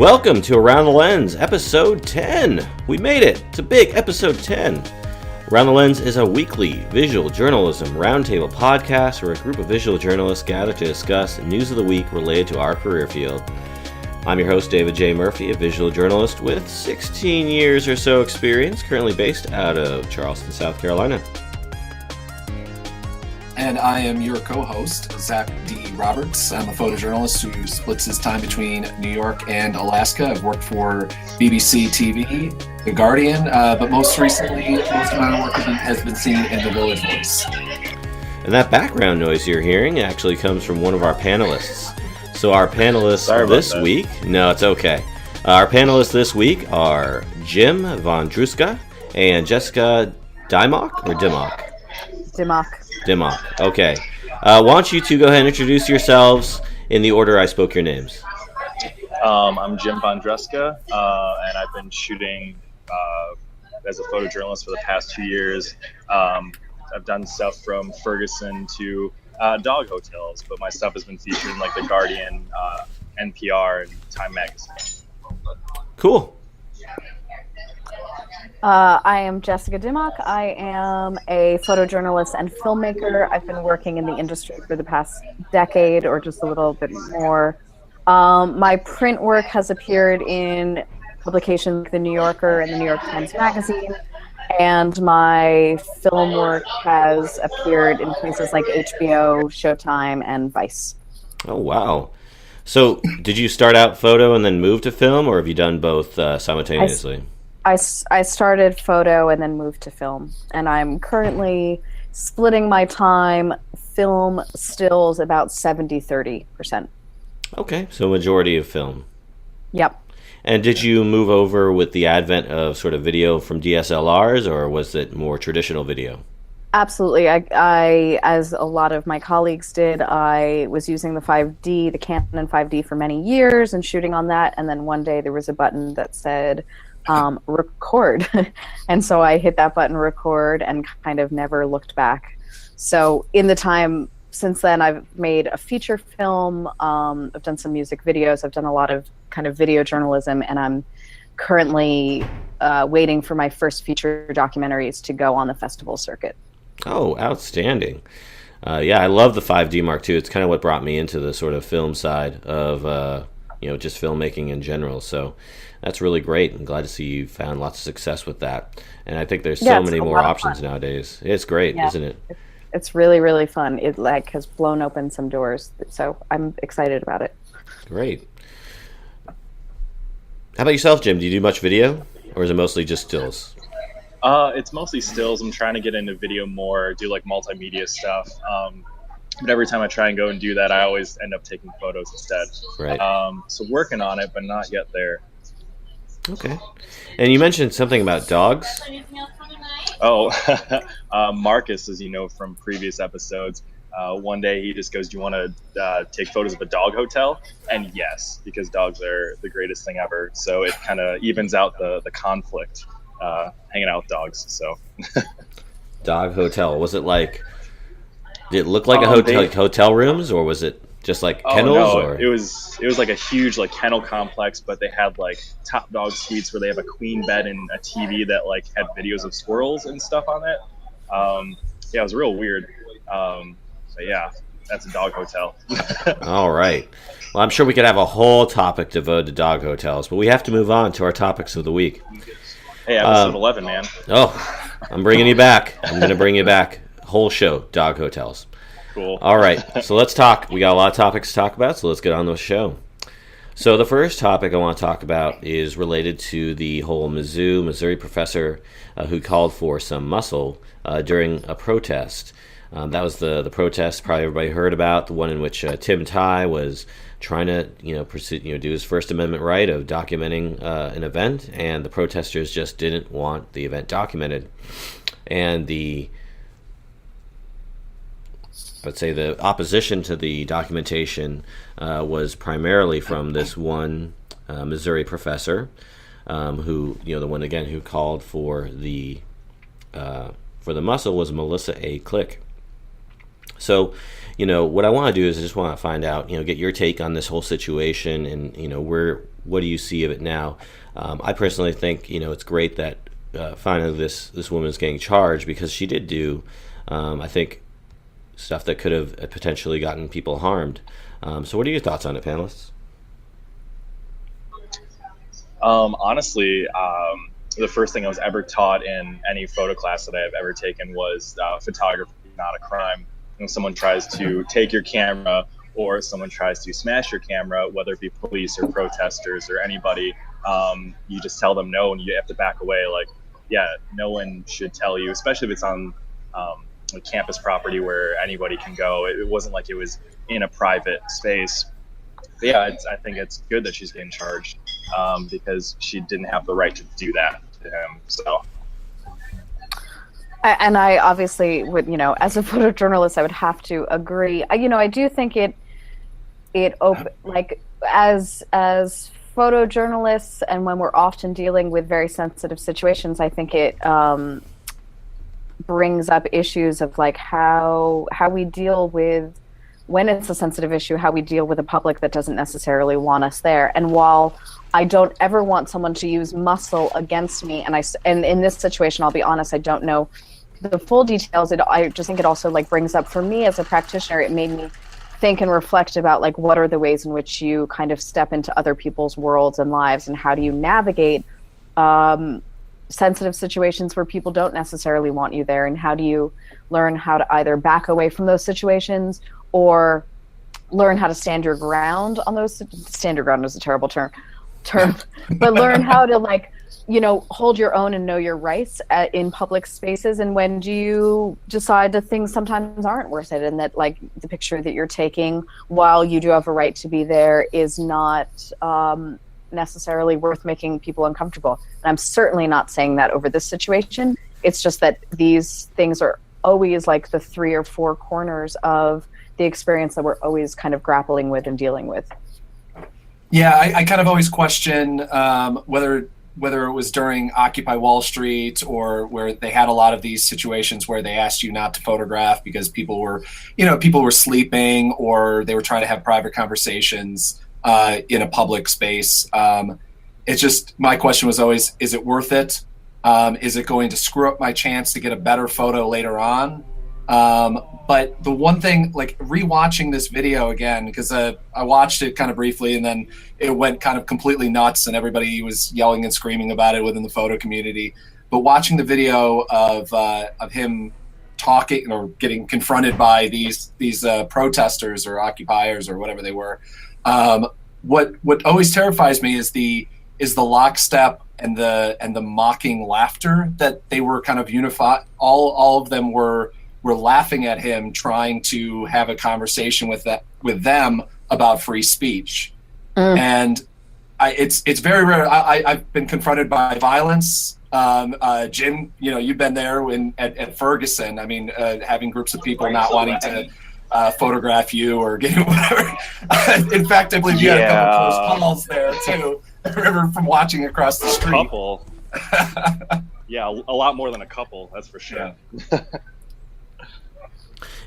Welcome to Around the Lens, episode 10. We made it. It's a big episode 10. Around the Lens is a weekly visual journalism roundtable podcast where a group of visual journalists gather to discuss news of the week related to our career field. I'm your host, David J. Murphy, a visual journalist with 16 years or so experience, currently based out of Charleston, South Carolina. And I am your co-host, Zach D. Roberts. I'm a photojournalist who splits his time between New York and Alaska. I've worked for BBC TV, The Guardian, but most recently, most of my work has been seen in The Village Voice. And that background noise you're hearing actually comes from one of our panelists. So our panelists this week... No, it's okay. Our panelists this week are Jim Vondruska and Jessica Dimmock, or Dimmock? Dimmock. Okay. Why don't you two go ahead and introduce yourselves in the order I spoke your names. I'm Jim Vondruska, and I've been shooting as a photojournalist for the past 2 years. I've done stuff from Ferguson to dog hotels, but my stuff has been featured in like The Guardian, NPR, and Time Magazine. Cool. I am Jessica Dimmock. I am a photojournalist and filmmaker. I've been working in the industry for the past decade or just a little bit more. My print work has appeared in publications like The New Yorker and the New York Times Magazine, and my film work has appeared in places like HBO, Showtime, and Vice. Oh, wow. So did you start out photo and then move to film, or have you done both simultaneously? I started photo and then moved to film, and I'm currently splitting my time film stills about 70-30%. Okay, so majority of film. Yep. And did you move over with the advent of sort of video from DSLRs, or was it more traditional video? Absolutely. I, as a lot of my colleagues did, I was using the Canon 5D for many years and shooting on that, and then one day there was a button that said record. And so I hit that button, record, and kind of never looked back. So in the time since then, I've made a feature film, I've done some music videos, I've done a lot of kind of video journalism, and I'm currently waiting for my first feature documentaries to go on the festival circuit. Oh, outstanding. Yeah, I love the 5D Mark II. It's kind of what brought me into the sort of film side of, just filmmaking in general. So that's really great. I'm glad to see you found lots of success with that. And I think there's so many more options nowadays. It's great, isn't it? It's really, really fun. It has blown open some doors. So I'm excited about it. Great. How about yourself, Jim? Do you do much video, or is it mostly just stills? It's mostly stills. I'm trying to get into video more, do like multimedia stuff. But every time I try and go and do that, I always end up taking photos instead. Right. So working on it, but not yet there. Okay. And you mentioned something about dogs. Oh, Marcus, as you know from previous episodes, one day he just goes, "Do you want to take photos of a dog hotel?" And yes, because dogs are the greatest thing ever. So it kind of evens out the conflict hanging out with dogs. So Dog hotel. Was it like? Did it look like a hotel, like hotel rooms, or was it just like kennels? No, or? it was like a huge like kennel complex, but they had like top dog suites where they have a queen bed and a TV that like had videos of squirrels and stuff on it. It was real weird. But yeah, that's a dog hotel. All right. Well, I'm sure we could have a whole topic devoted to dog hotels, but we have to move on to our topics of the week. Hey, episode 11, man. Oh, I'm bringing you back. I'm going to bring you back. Whole show, dog hotels. Cool. All right, so let's talk. We got a lot of topics to talk about, so let's get on the show. So the first topic I want to talk about is related to the whole Missouri professor who called for some muscle during a protest. That was the protest probably everybody heard about, the one in which Tim Tye was trying to do his First Amendment right of documenting an event, and the protesters just didn't want the event documented. And the opposition to the documentation was primarily from this one Missouri professor, who, the one again who called for the muscle was Melissa A. Click. So, what I want to do is I just want to find out, get your take on this whole situation and, what do you see of it now? I personally think it's great that finally this woman is getting charged, because she did do, I think, stuff that could have potentially gotten people harmed. So what are your thoughts on it, panelists? Honestly, the first thing I was ever taught in any photo class that I've ever taken was photography is not a crime. When someone tries to take your camera, or someone tries to smash your camera, whether it be police or protesters or anybody, you just tell them no, and you have to back away. Like, yeah, no one should tell you, especially if it's on a campus property where anybody can go. It wasn't like it was in a private space. But yeah, I think it's good that she's getting charged, because she didn't have the right to do that to him. So. And I obviously would, as a photojournalist, I would have to agree. I do think like as photojournalists, and when we're often dealing with very sensitive situations, I think it brings up issues of like how we deal with, when it's a sensitive issue, how we deal with a public that doesn't necessarily want us there. And while I don't ever want someone to use muscle against me, and in this situation, I'll be honest, I don't know the full details. I just think it also like brings up, for me as a practitioner, it made me think and reflect about like what are the ways in which you kind of step into other people's worlds and lives, and how do you navigate sensitive situations where people don't necessarily want you there, and how do you learn how to either back away from those situations or learn how to stand your ground on those. Stand your ground is a terrible term, but learn how to like, hold your own and know your rights in public spaces. And when do you decide that things sometimes aren't worth it, and that like the picture that you're taking, while you do have a right to be there, is not necessarily worth making people uncomfortable. And I'm certainly not saying that over this situation. It's just that these things are always like the 3 or 4 corners of the experience that we're always kind of grappling with and dealing with. Yeah, I kind of always question whether it was during Occupy Wall Street, or where they had a lot of these situations where they asked you not to photograph because people were sleeping, or they were trying to have private conversations in a public space. It's just, my question was always, is it worth it? Is it going to screw up my chance to get a better photo later on? But the one thing, like rewatching this video again, because I watched it kind of briefly and then it went kind of completely nuts and everybody was yelling and screaming about it within the photo community. But watching the video of him talking or getting confronted by these protesters or occupiers or whatever they were, what always terrifies me is the lockstep and the mocking laughter that they were kind of unified. All of them were laughing at him, trying to have a conversation with them about free speech. And it's very rare. I've been confronted by violence. Jim, you've been there at Ferguson. I mean, having groups of people not wanting to photograph you or get whatever. In fact, I believe you had a couple of close calls there too. I remember from watching across the street. A couple. Yeah, a lot more than a couple, that's for sure. Yeah.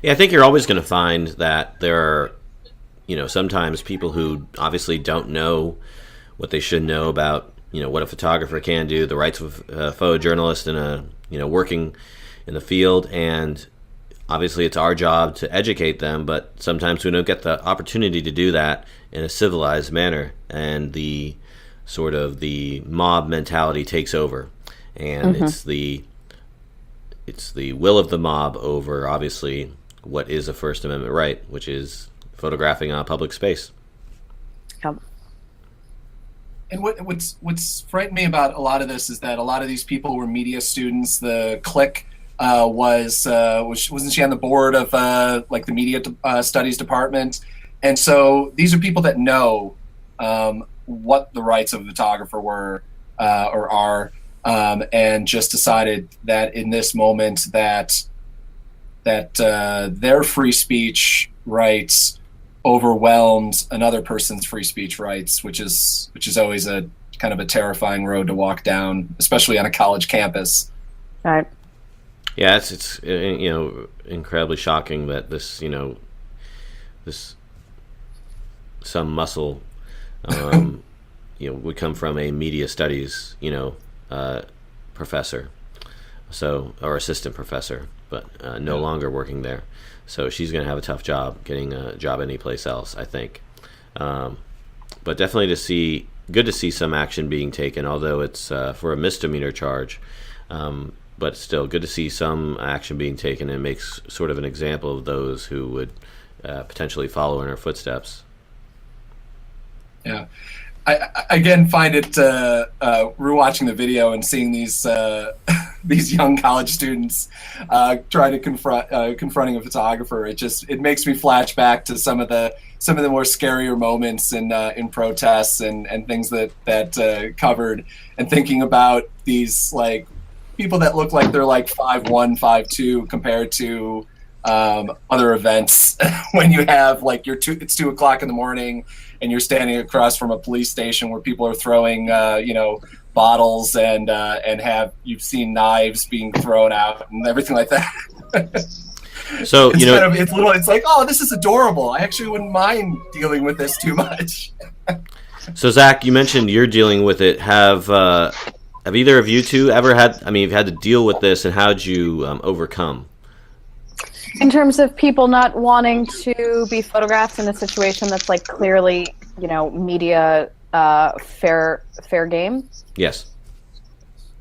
Yeah, I think you're always going to find that there are, sometimes people who obviously don't know what they should know about, what a photographer can do, the rights of a photojournalist and working in the field. And obviously it's our job to educate them, but sometimes we don't get the opportunity to do that in a civilized manner. And the sort of the mob mentality takes over. And it's the will of the mob over, obviously, what is a First Amendment right, which is photographing a public space. Yep. And what's frightened me about a lot of this is that a lot of these people were media students. The Click wasn't she on the board of like the media studies department? And so these are people that know what the rights of a photographer were or are, and just decided that in this moment that their free speech rights overwhelmed another person's free speech rights, which is always a kind of a terrifying road to walk down, especially on a college campus. Right. Yeah, it's incredibly shocking that this some muscle would come from a media studies, professor, or assistant professor, but no longer working there. So she's going to have a tough job getting a job anyplace else, I think. But definitely good to see some action being taken, although it's for a misdemeanor charge. But still, good to see some action being taken, and makes sort of an example of those who would potentially follow in her footsteps. Yeah. I again find it rewatching the video and seeing these these young college students trying to confronting a photographer. It makes me flash back to some of the more scarier moments in protests and things that covered, and thinking about these like people that look like they're like 5'1", 5'2", compared to other events when you have like it's 2 o'clock in the morning and you're standing across from a police station where people are throwing bottles and you've seen knives being thrown out and everything like that. So it's like, oh, this is adorable. I actually wouldn't mind dealing with this too much. So Zach, you mentioned you're dealing with it. Have either of you two ever you've had to deal with this, and how'd you overcome? In terms of people not wanting to be photographed in a situation that's like clearly, media fair game. Yes.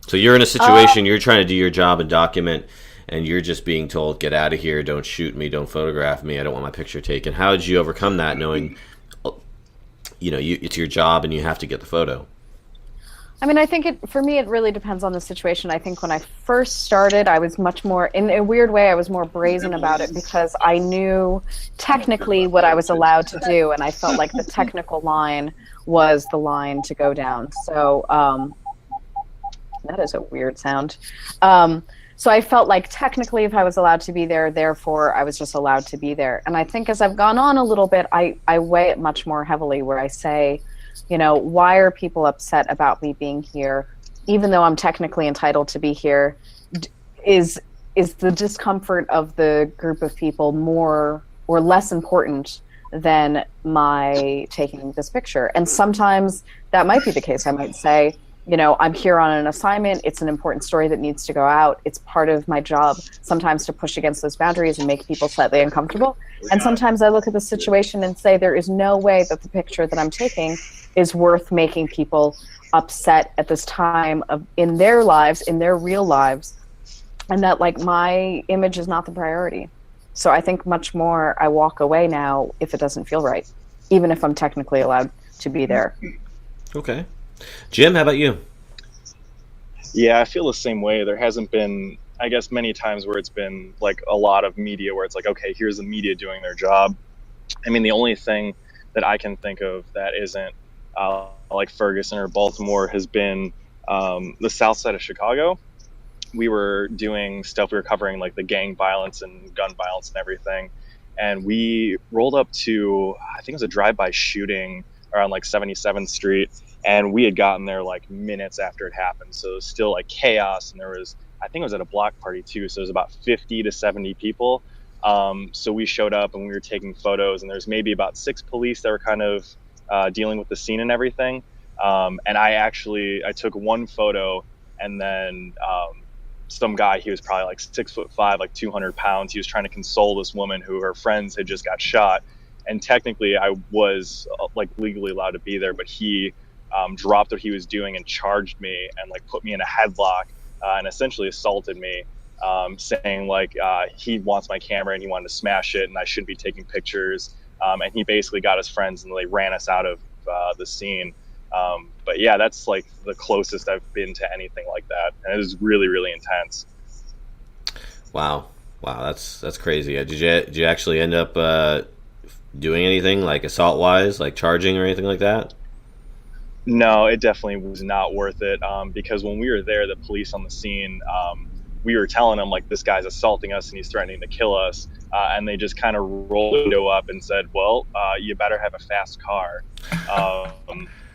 So you're in a situation, you're trying to do your job and document, and you're just being told, get out of here, don't shoot me, don't photograph me, I don't want my picture taken. How did you overcome that, knowing, it's your job and you have to get the photo? I mean, I think for me, it really depends on the situation. I think when I first started, I was much more, in a weird way, I was more brazen about it because I knew technically what I was allowed to do, and I felt like the technical line was the line to go down. So that is a weird sound. So I felt like technically if I was allowed to be there, therefore I was just allowed to be there. And I think as I've gone on a little bit, I weigh it much more heavily, where I say, why are people upset about me being here, even though I'm technically entitled to be here? Is the discomfort of the group of people more or less important than my taking this picture? And sometimes that might be the case. I might say, I'm here on an assignment. It's an important story that needs to go out. It's part of my job sometimes to push against those boundaries and make people slightly uncomfortable. And sometimes I look at the situation and say, there is no way that the picture that I'm taking is worth making people upset at this time in their lives, in their real lives, and that like my image is not the priority. So I think much more I walk away now if it doesn't feel right, even if I'm technically allowed to be there. Okay. Jim, how about you? Yeah, I feel the same way. There hasn't been, I guess, many times where it's been like a lot of media where it's like, okay, here's the media doing their job. I mean, the only thing that I can think of that isn't like Ferguson or Baltimore has been the south side of Chicago. We were doing stuff, we were covering like the gang violence and gun violence and everything. And we rolled up to, I think it was a drive-by shooting around like 77th Street. And we had gotten there like minutes after it happened. So it was still like chaos. And I think it was at a block party too. So it was about 50 to 70 people. So we showed up and we were taking photos, and there's maybe about 6 police that were kind of dealing with the scene and everything. And I took one photo, and then some guy, he was probably like 6'5", like 200 pounds. He was trying to console this woman who her friends had just got shot. And technically I was like legally allowed to be there, but he dropped what he was doing and charged me and like put me in a headlock and essentially assaulted me, saying like he wants my camera and he wanted to smash it and I shouldn't be taking pictures. And he basically got his friends and they ran us out of the scene. But yeah, that's like the closest I've been to anything like that. And it was really, really intense. Wow, that's crazy. Did you actually end up doing anything like assault wise, like charging or anything like that? No, it definitely was not worth it, because when we were there, the police on the scene, we were telling them like this guy's assaulting us and he's threatening to kill us, and they just kind of rolled the window up and said, well, you better have a fast car.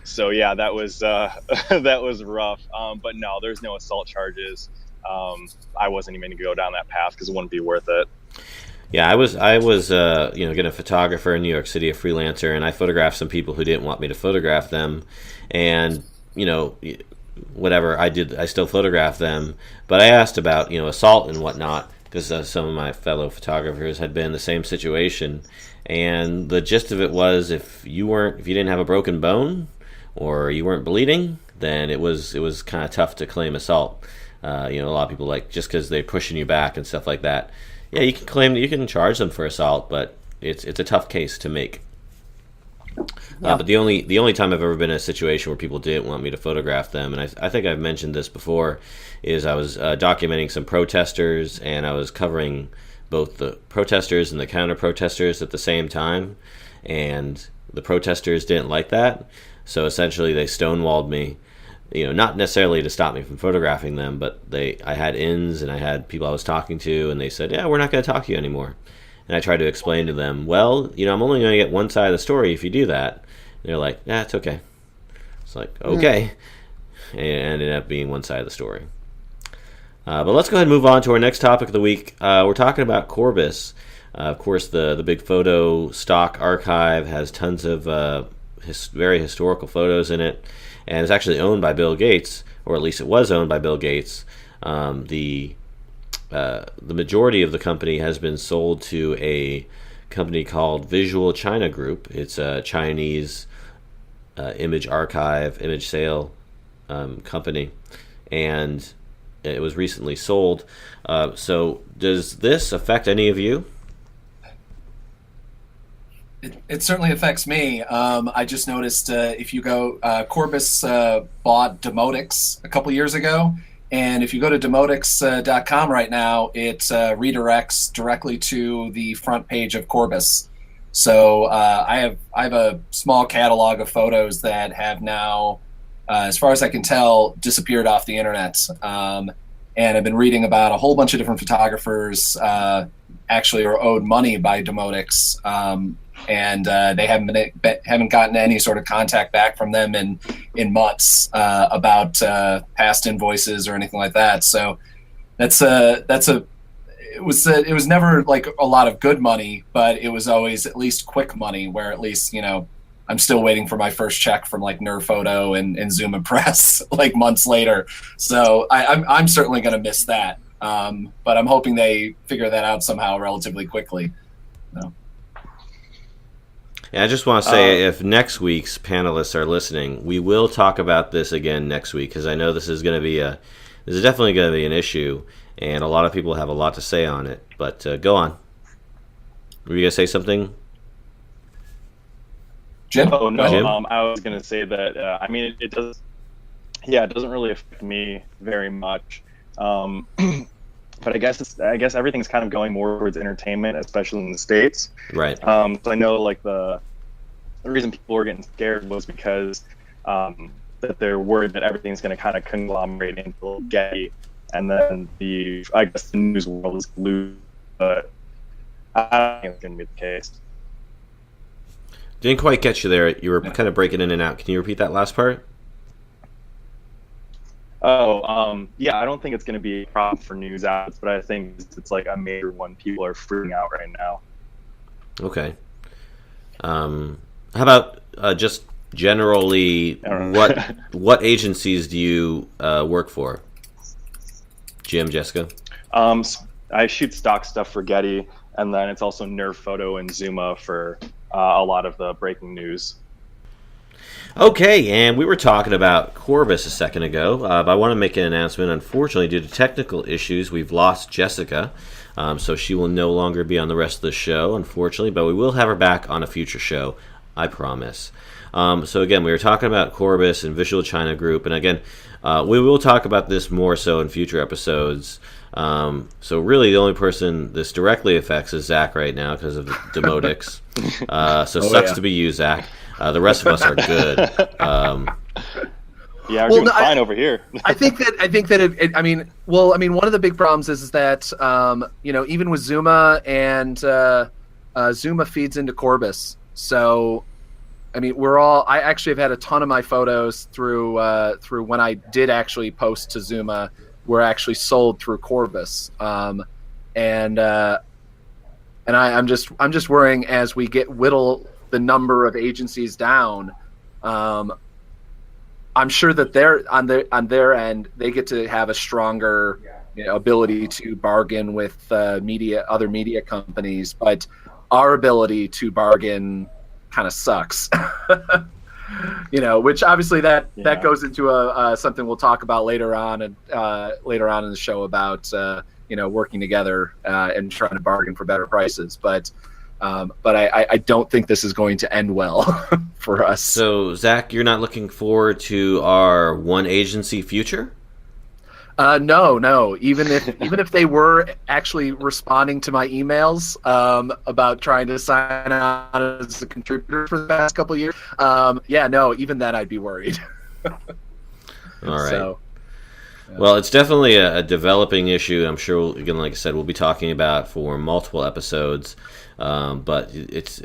So yeah, that was that was rough, but no, there's no assault charges. I wasn't even going to go down that path because it wouldn't be worth it. Yeah, I was again, a photographer in New York City, a freelancer, and I photographed some people who didn't want me to photograph them, and whatever I did, I still photographed them. But I asked about assault and whatnot because some of my fellow photographers had been in the same situation, and the gist of it was if you didn't have a broken bone or you weren't bleeding, then it was kind of tough to claim assault. A lot of people like just because they're pushing you back and stuff like that. Yeah, you can claim that you can charge them for assault, but it's a tough case to make. Yeah. But the only time I've ever been in a situation where people didn't want me to photograph them, and I think I've mentioned this before, is I was documenting some protesters, and I was covering both the protesters and the counter protesters at the same time, and the protesters didn't like that, so essentially they stonewalled me. Not necessarily to stop me from photographing them, but I had ins and I had people I was talking to, and they said, yeah, we're not going to talk to you anymore. And I tried to explain to them, well, I'm only going to get one side of the story if you do that. And they're like, yeah, it's okay. It's like, okay. And it ended up being one side of the story. But let's go ahead and move on to our next topic of the week. We're talking about Corbis. Of course, the big photo stock archive has tons of very historical photos in it. And it's actually owned by Bill Gates, or at least it was owned by Bill Gates. The majority of the company has been sold to a company called Visual China Group. It's a Chinese image archive, image sale company, and it was recently sold. So does this affect any of you? It certainly affects me. I just noticed if you go, Corbis bought Demotics a couple years ago, and if you go to demotics.com right now, it redirects directly to the front page of Corbis. So I have a small catalog of photos that have now, as far as I can tell, disappeared off the internet. And I've been reading about a whole bunch of different photographers actually are owed money by Demotics. And they haven't gotten any sort of contact back from them in months about past invoices or anything like that. So it was never like a lot of good money, but it was always at least quick money, where at least I'm still waiting for my first check from like Nerve Photo and Zoom and Press like months later. So I'm certainly going to miss that, but I'm hoping they figure that out somehow relatively quickly. So. Yeah, I just want to say, if next week's panelists are listening, we will talk about this again next week, because I know this is definitely going to be an issue, and a lot of people have a lot to say on it. But go on. Were you going to say something, Jim? Oh no, Jim? I was going to say that. It does. Yeah, it doesn't really affect me very much. But I guess everything's kind of going more towards entertainment, especially in the States. Right. So I know like the reason people were getting scared was because that they're worried that everything's going to kind of conglomerate into Getty, and then the news world is glued. But I don't think it's going to be the case. Didn't quite get you there. You were kind of breaking in and out. Can you repeat that last part? Yeah, I don't think it's going to be a problem for news outlets, but I think it's like a major one. People are freaking out right now. Okay. How about just generally, what agencies do you work for? Jim, Jessica? I shoot stock stuff for Getty, and then it's also Nerve Photo and Zuma for a lot of the breaking news. Okay, and we were talking about Corbis a second ago, but I want to make an announcement. Unfortunately, due to technical issues, we've lost Jessica, so she will no longer be on the rest of the show, unfortunately, but we will have her back on a future show, I promise. So again, we were talking about Corbis and Visual China Group, and again, we will talk about this more so in future episodes. So really, the only person this directly affects is Zach right now because of Demotics. Sucks to be you, Zach. The rest of us are good. Yeah, we're doing fine over here. I think that one of the big problems is that even with Zuma and Zuma feeds into Corbis. So I actually have had a ton of my photos through when I did actually post to Zuma were actually sold through Corbis. and I'm just worrying as we whittle the number of agencies down. I'm sure that they're on their end, they get to have a stronger ability to bargain with other media companies, but our ability to bargain kind of sucks. Which obviously that goes into something we'll talk about later on in the show about working together and trying to bargain for better prices. But I don't think this is going to end well for us. So, Zach, you're not looking forward to our one agency future? No. Even if they were actually responding to my emails about trying to sign on as a contributor for the past couple of years, even then I'd be worried. All right. So, well, it's definitely a developing issue. I'm sure, again, like I said, we'll be talking about for multiple episodes. But it's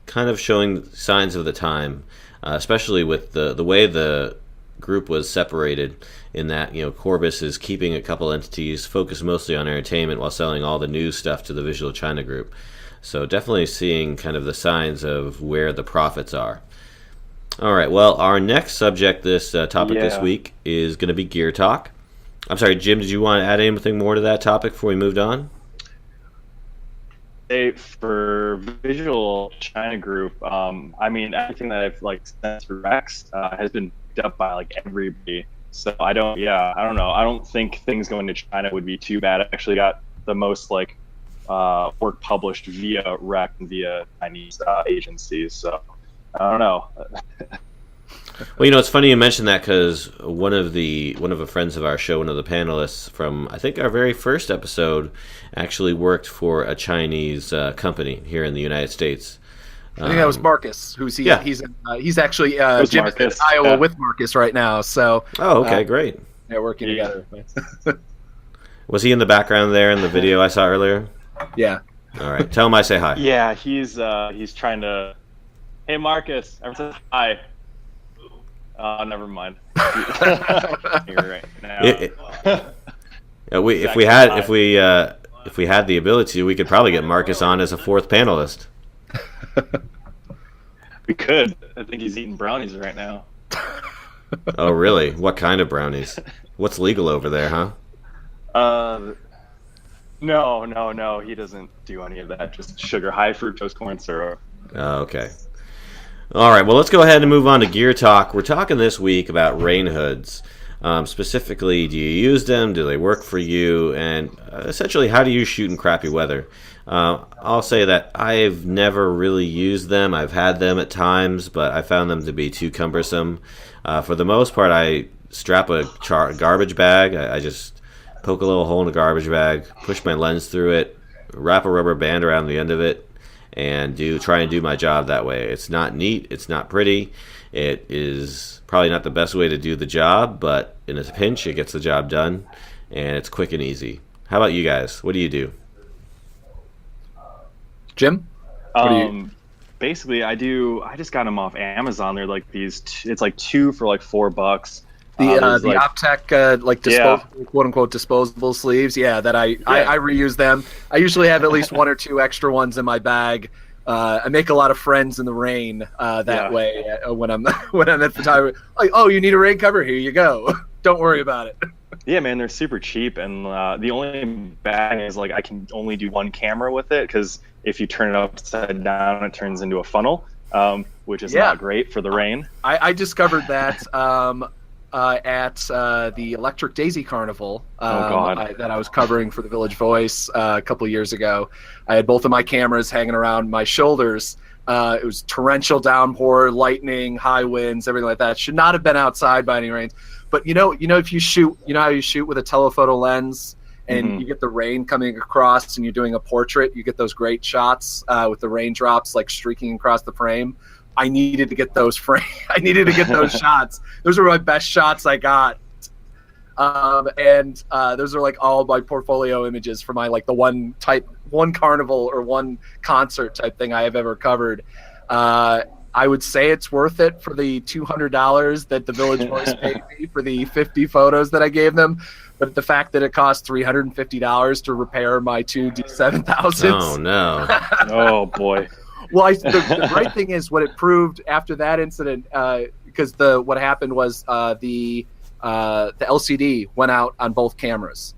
kind of showing signs of the time, especially with the way the group was separated. In that Corbis is keeping a couple entities focused mostly on entertainment while selling all the news stuff to the Visual China group. So definitely seeing kind of the signs of where the profits are. All right. Well, our next subject, this topic this week, is going to be gear talk. I'm sorry, Jim. Did you want to add anything more to that topic before we moved on? For Visual China Group, everything that I've sent to Rex has been picked up by everybody. So I don't know. I don't think things going to China would be too bad. I actually got the most work published via Rex and via Chinese agencies. So I don't know. Well, it's funny you mentioned that because one of the friends of our show, one of the panelists from I think our very first episode, actually worked for a Chinese company here in the United States. I think that was Marcus, he's actually Jim is in Iowa with Marcus right now. So okay, great. They're working together. Was he in the background there in the video I saw earlier? Yeah. All right, tell him I say hi. Yeah, he's trying to. Hey, Marcus, everyone says hi. Never mind. You're right now. If we had the ability, we could probably get Marcus on as a fourth panelist. We could. I think he's eating brownies right now. Oh, really? What kind of brownies? What's legal over there, huh? No. He doesn't do any of that. Just sugar, high fructose corn syrup. Oh, okay. All right, well, let's go ahead and move on to gear talk. We're talking this week about rain hoods. Specifically, do you use them? Do they work for you? And essentially, how do you shoot in crappy weather? I'll say that I've never really used them. I've had them at times, but I found them to be too cumbersome. For the most part, I strap a garbage bag. I just poke a little hole in the garbage bag, push my lens through it, wrap a rubber band around the end of it, and try and do my job that way. It's not neat. It's not pretty. It is probably not the best way to do the job, but in a pinch, it gets the job done, and it's quick and easy. How about you guys? What do you do? Jim? Basically, I just got them off Amazon. They're these. It's two for $4. The Optec quote unquote disposable sleeves. Yeah, that I reuse them. I usually have at least one or two extra ones in my bag. I make a lot of friends in the rain way when I'm at photography. Oh, you need a rain cover? Here you go. Don't worry about it. Yeah, man, they're super cheap, and the only bad thing is I can only do one camera with it because if you turn it upside down, it turns into a funnel, which is not great for the rain. I discovered that at the Electric Daisy Carnival that I was covering for the Village Voice a couple years ago. I had both of my cameras hanging around my shoulders. It was torrential downpour, lightning, high winds, everything like that. Should not have been outside by any rains. But if you shoot, how you shoot with a telephoto lens and you get the rain coming across and you're doing a portrait, you get those great shots with the raindrops streaking across the frame. I needed to get those I needed to get those shots. Those were my best shots I got. And those are all my portfolio images for my the one carnival or one concert type thing I have ever covered. I would say it's worth it for the $200 that the Village Voice paid me for the 50 photos that I gave them. but the fact that it cost $350 to repair my two D7000s. Oh no. Oh boy. Well, the great thing is what it proved after that incident, because what happened was the LCD went out on both cameras.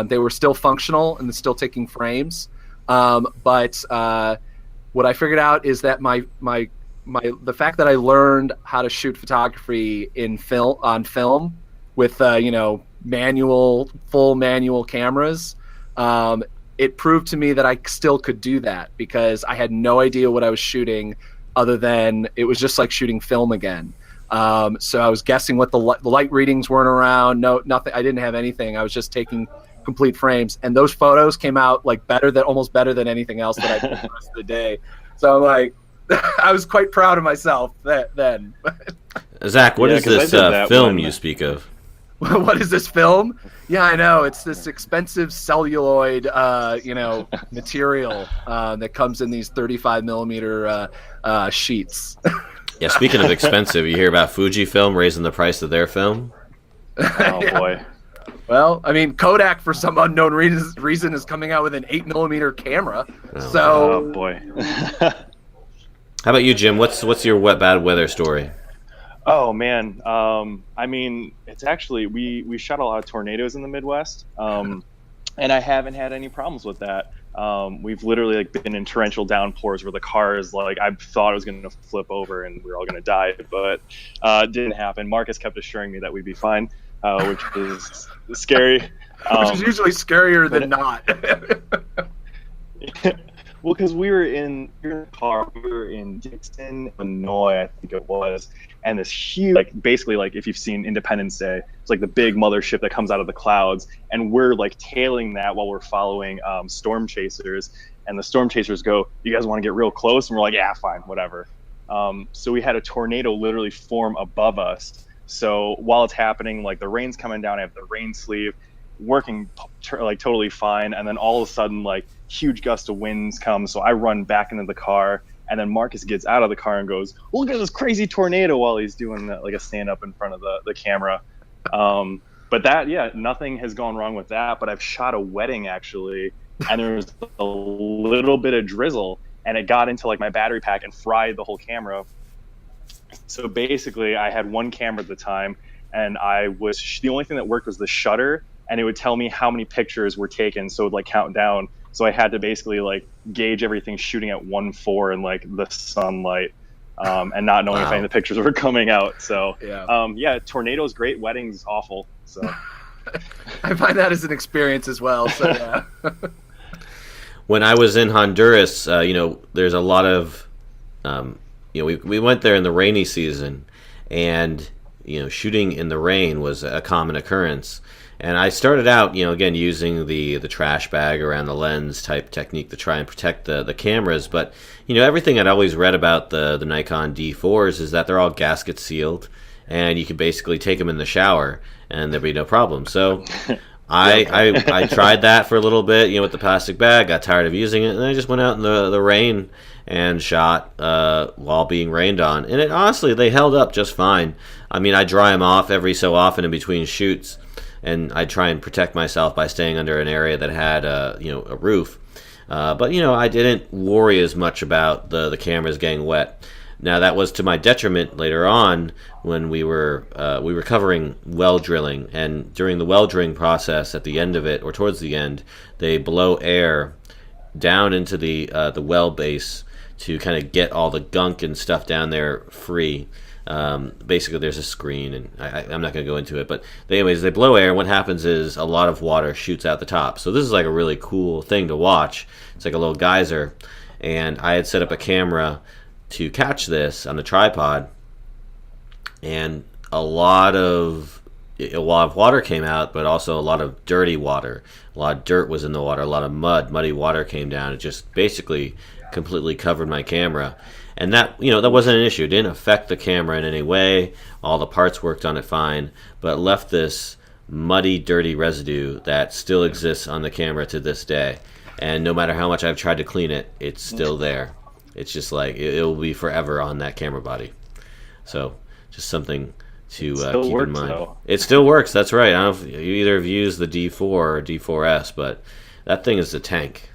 They were still functional and still taking frames, but what I figured out is that the fact that I learned how to shoot photography on film with full manual cameras. It proved to me that I still could do that because I had no idea what I was shooting other than it was just like shooting film again. So I was guessing what the light readings weren't around. No, nothing. I didn't have anything. I was just taking complete frames, and those photos came out like almost better than anything else that I did the rest of the day. So I'm like, I was quite proud of myself then. Zach, what is 'cause I this did that film when- you speak of? What is this film? Yeah, I know. It's this expensive celluloid, material that comes in these 35 millimeter sheets. Yeah, speaking of expensive, you hear about Fujifilm raising the price of their film? Oh boy. Well, I mean, Kodak, for some unknown reason, is coming out with an 8 millimeter camera. Oh. Oh So, boy. How about you, Jim? What's your bad weather story? Oh man. I mean, it's actually we shot a lot of tornadoes in the Midwest, and I haven't had any problems with that. We've literally been in torrential downpours where the cars I thought it was going to flip over and we were all going to die, but it didn't happen. Marcus kept assuring me that we'd be fine, which is scary. which is usually scarier than not. Well, because we were in the car, we were in Dixon, Illinois, I think it was, and this huge, basically, if you've seen Independence Day, it's like the big mothership that comes out of the clouds, and we're tailing that while we're following storm chasers, and the storm chasers go, "You guys want to get real close?" And we're like, "Yeah, fine, whatever." So we had a tornado literally form above us. So while it's happening, the rain's coming down, I have the rain sleeve, working totally fine, and then all of a sudden huge gust of winds come, so I run back into the car, and then Marcus gets out of the car and goes, "Look at this crazy tornado," while he's doing a stand up in front of the camera. But nothing has gone wrong with that. But I've shot a wedding actually, and there was a little bit of drizzle, and it got into my battery pack and fried the whole camera. So basically I had one camera at the time, and the only thing that worked was the shutter, and it would tell me how many pictures were taken, so it would count down. So I had to basically gauge everything shooting at 1.4 in the sunlight, and not knowing if any of the pictures were coming out. So tornadoes great, weddings awful. So I find that as an experience as well. So yeah. When I was in Honduras, there's a lot of, we went there in the rainy season, and shooting in the rain was a common occurrence. And I started out, again, using the trash bag around the lens type technique to try and protect the cameras. But, everything I'd always read about the Nikon D4s is that they're all gasket sealed, and you could basically take them in the shower and there'd be no problem. So I tried that for a little bit, with the plastic bag, got tired of using it, and I just went out in the rain and shot while being rained on. And honestly, they held up just fine. I mean, I dry them off every so often in between shoots, and I try and protect myself by staying under an area that had a roof. But I didn't worry as much about the cameras getting wet. Now that was to my detriment later on when we were covering well drilling, and during the well drilling process, at the end of it or towards the end, they blow air down into the well base to kind of get all the gunk and stuff down there free. Basically there's a screen, and I'm not going to go into it, but anyways, they blow air, and what happens is a lot of water shoots out the top. So this is a really cool thing to watch. It's like a little geyser, and I had set up a camera to catch this on the tripod, and a lot of water came out, but also a lot of dirty water. A lot of dirt was in the water, a lot of muddy water came down. It just basically completely covered my camera. And that wasn't an issue. It didn't affect the camera in any way. All the parts worked on it fine, but it left this muddy, dirty residue that still exists on the camera to this day. And no matter how much I've tried to clean it, it's still there. It's just it will be forever on that camera body. So just something to Still keep works, in mind. though. It still works. That's right. I don't know if you either have used the D4 or D4S, but that thing is a tank.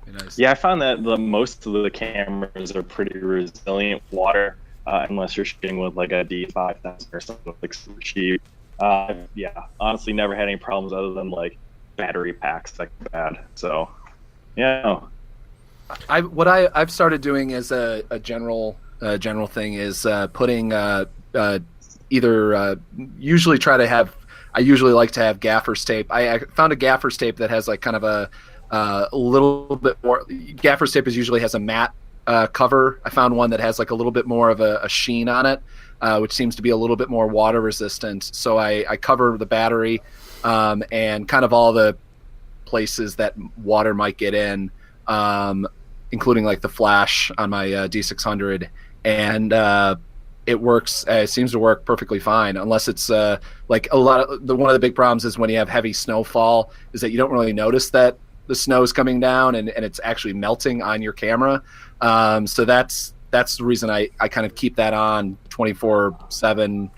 Nice. Yeah, I found that most of the cameras are pretty resilient with water, unless you're shooting with like a D5000 or something like super cheap. Yeah, honestly, never had any problems other than like battery packs that go bad. So, yeah. No. What I've started doing as a general thing is putting either usually try to have. I usually like to have gaffer's tape. I found a gaffer's tape that has like kind of a little bit more. Gaffer's tape usually has a matte cover. I found one that has like a little bit more of a sheen on it, which seems to be a little bit more water resistant. So I cover the battery and kind of all the places that water might get in, including like the flash on my D600, and it works. It seems to work perfectly fine, unless it's like one of the big problems is when you have heavy snowfall, is that you don't really notice that the snow is coming down and it's actually melting on your camera. So that's the reason I kind of keep that on 24/7,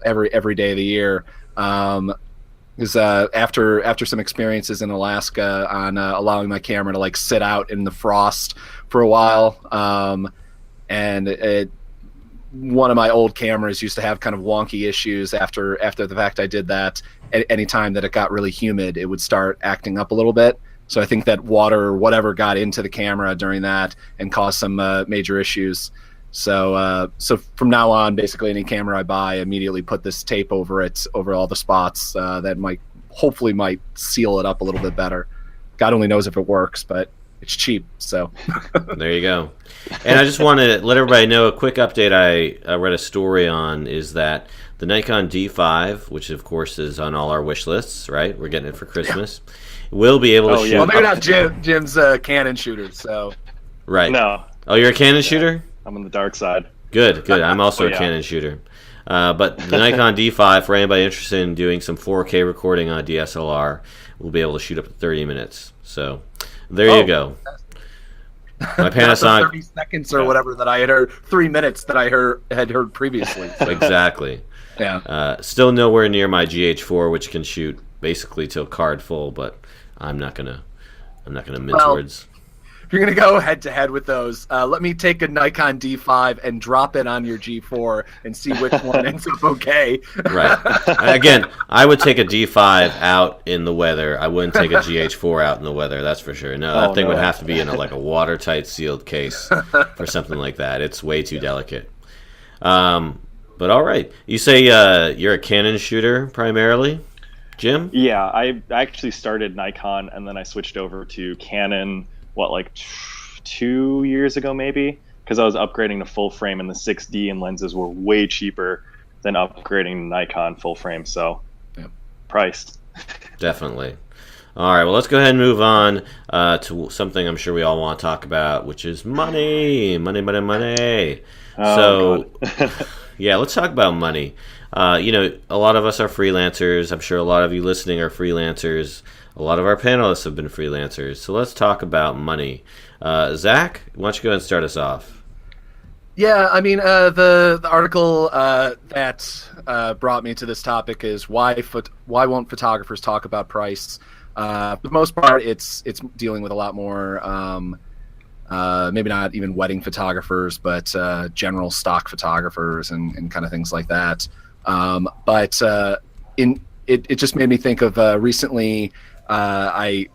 every day of the year. Because after some experiences in Alaska on allowing my camera to like sit out in the frost for a while, and one of my old cameras used to have kind of wonky issues after the fact I did that. Any time that it got really humid, it would start acting up a little bit. So I think that water or whatever got into the camera during that and caused some major issues. So from now on, basically any camera I buy, I immediately put this tape over it, over all the spots that hopefully might seal it up a little bit better. God only knows if it works, but it's cheap. So there you go. And I just want to let everybody know a quick update I read a story on is that the Nikon D5, which of course is on all our wish lists, right? We're getting it for Christmas. Will be able to shoot. Well, maybe not Jim's Canon shooter. So right. No. Oh, you're a Canon shooter? I'm on the dark side. Good. I'm also a Canon shooter. But the Nikon D5, for anybody interested in doing some 4K recording on a DSLR, will be able to shoot up to 30 minutes. So there you go. My Panasonic 30 seconds or whatever that I had heard, 3 minutes that I had heard previously. So. Exactly. Yeah. Still nowhere near my GH4, which can shoot basically till card full, but I'm not gonna mince words. If you're going to go head-to-head with those, let me take a Nikon D5 and drop it on your G4 and see which one ends up okay. Right. Again, I would take a D5 out in the weather. I wouldn't take a GH4 out in the weather, that's for sure. No, that thing would have to be in a watertight sealed case for something like that. It's way too delicate. But all right. You say you're a Canon shooter primarily, Jim? Yeah, I actually started Nikon and then I switched over to Canon, 2 years ago maybe, because I was upgrading to full frame and the 6D and lenses were way cheaper than upgrading to Nikon full frame. So, price. Definitely. All right, well, let's go ahead and move on to something I'm sure we all want to talk about, which is money. Money. Oh, Yeah, let's talk about money. A lot of us are freelancers. I'm sure a lot of you listening are freelancers. A lot of our panelists have been freelancers. So let's talk about money. Zach, why don't you go ahead and start us off? Yeah, I mean, the article that brought me to this topic is why won't photographers talk about price? For the most part, it's dealing with a lot more, maybe not even wedding photographers, but general stock photographers and kind of things like that. It just made me think of recently. A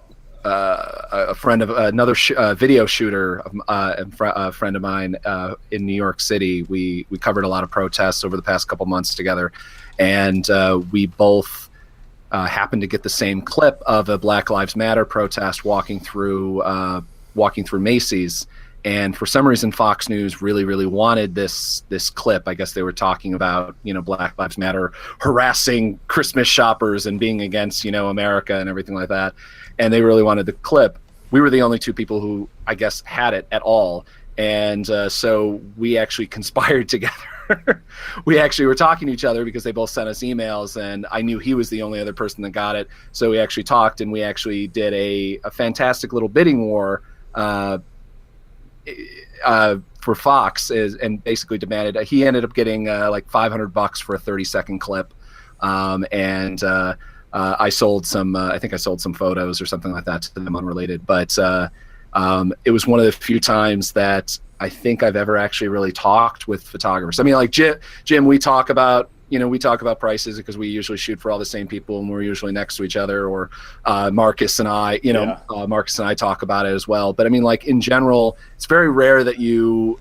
friend of another video shooter, a friend of mine in New York City. We covered a lot of protests over the past couple months together, and we both happened to get the same clip of a Black Lives Matter protest walking through Macy's. And for some reason, Fox News really wanted this clip. I guess they were talking about, Black Lives Matter harassing Christmas shoppers and being against, America and everything like that. And they really wanted the clip. We were the only two people who, I guess, had it at all. And so we actually conspired together. We actually were talking to each other because they both sent us emails, and I knew he was the only other person that got it. So we actually talked, and we actually did a fantastic little bidding war for Fox and basically demanded. He ended up getting like $500 for a 30-second clip, and I sold some. I think I sold some photos or something like that to them, unrelated. But it was one of the few times that I think I've ever actually really talked with photographers. I mean, like Jim, we talk about prices because we usually shoot for all the same people and we're usually next to each other. Or Marcus and I, Marcus and I talk about it as well. But I mean, like in general, it's very rare that you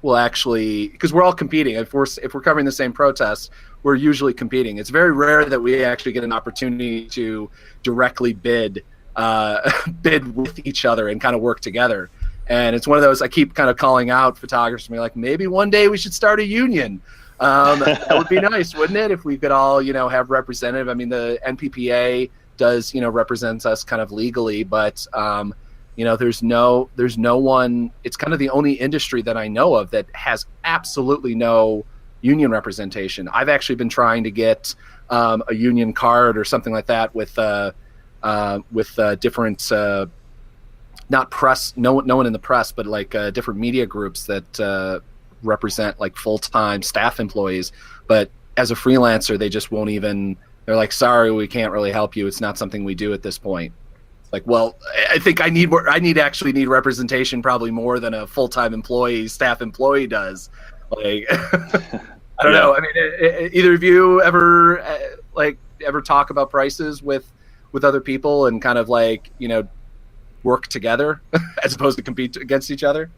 will actually, because we're all competing. If we're covering the same protest, we're usually competing. It's very rare that we actually get an opportunity to directly bid with each other and kind of work together. And it's one of those I keep kind of calling out photographers to me, like, maybe one day we should start a union. That would be nice, wouldn't it, if we could all, have representative. I mean, the NPPA does, represents us kind of legally, but there's no one. It's kind of the only industry that I know of that has absolutely no union representation. I've actually been trying to get a union card or something like that with different. Not press, no one in the press, but like different media groups that represent like full-time staff employees. But as a freelancer, they just won't even. They're like, sorry, we can't really help you. It's not something we do at this point. Like, well, I think I need representation probably more than a full-time staff employee does. Like, I don't know. I mean, either of you ever talk about prices with other people and kind of like work together as opposed to compete against each other?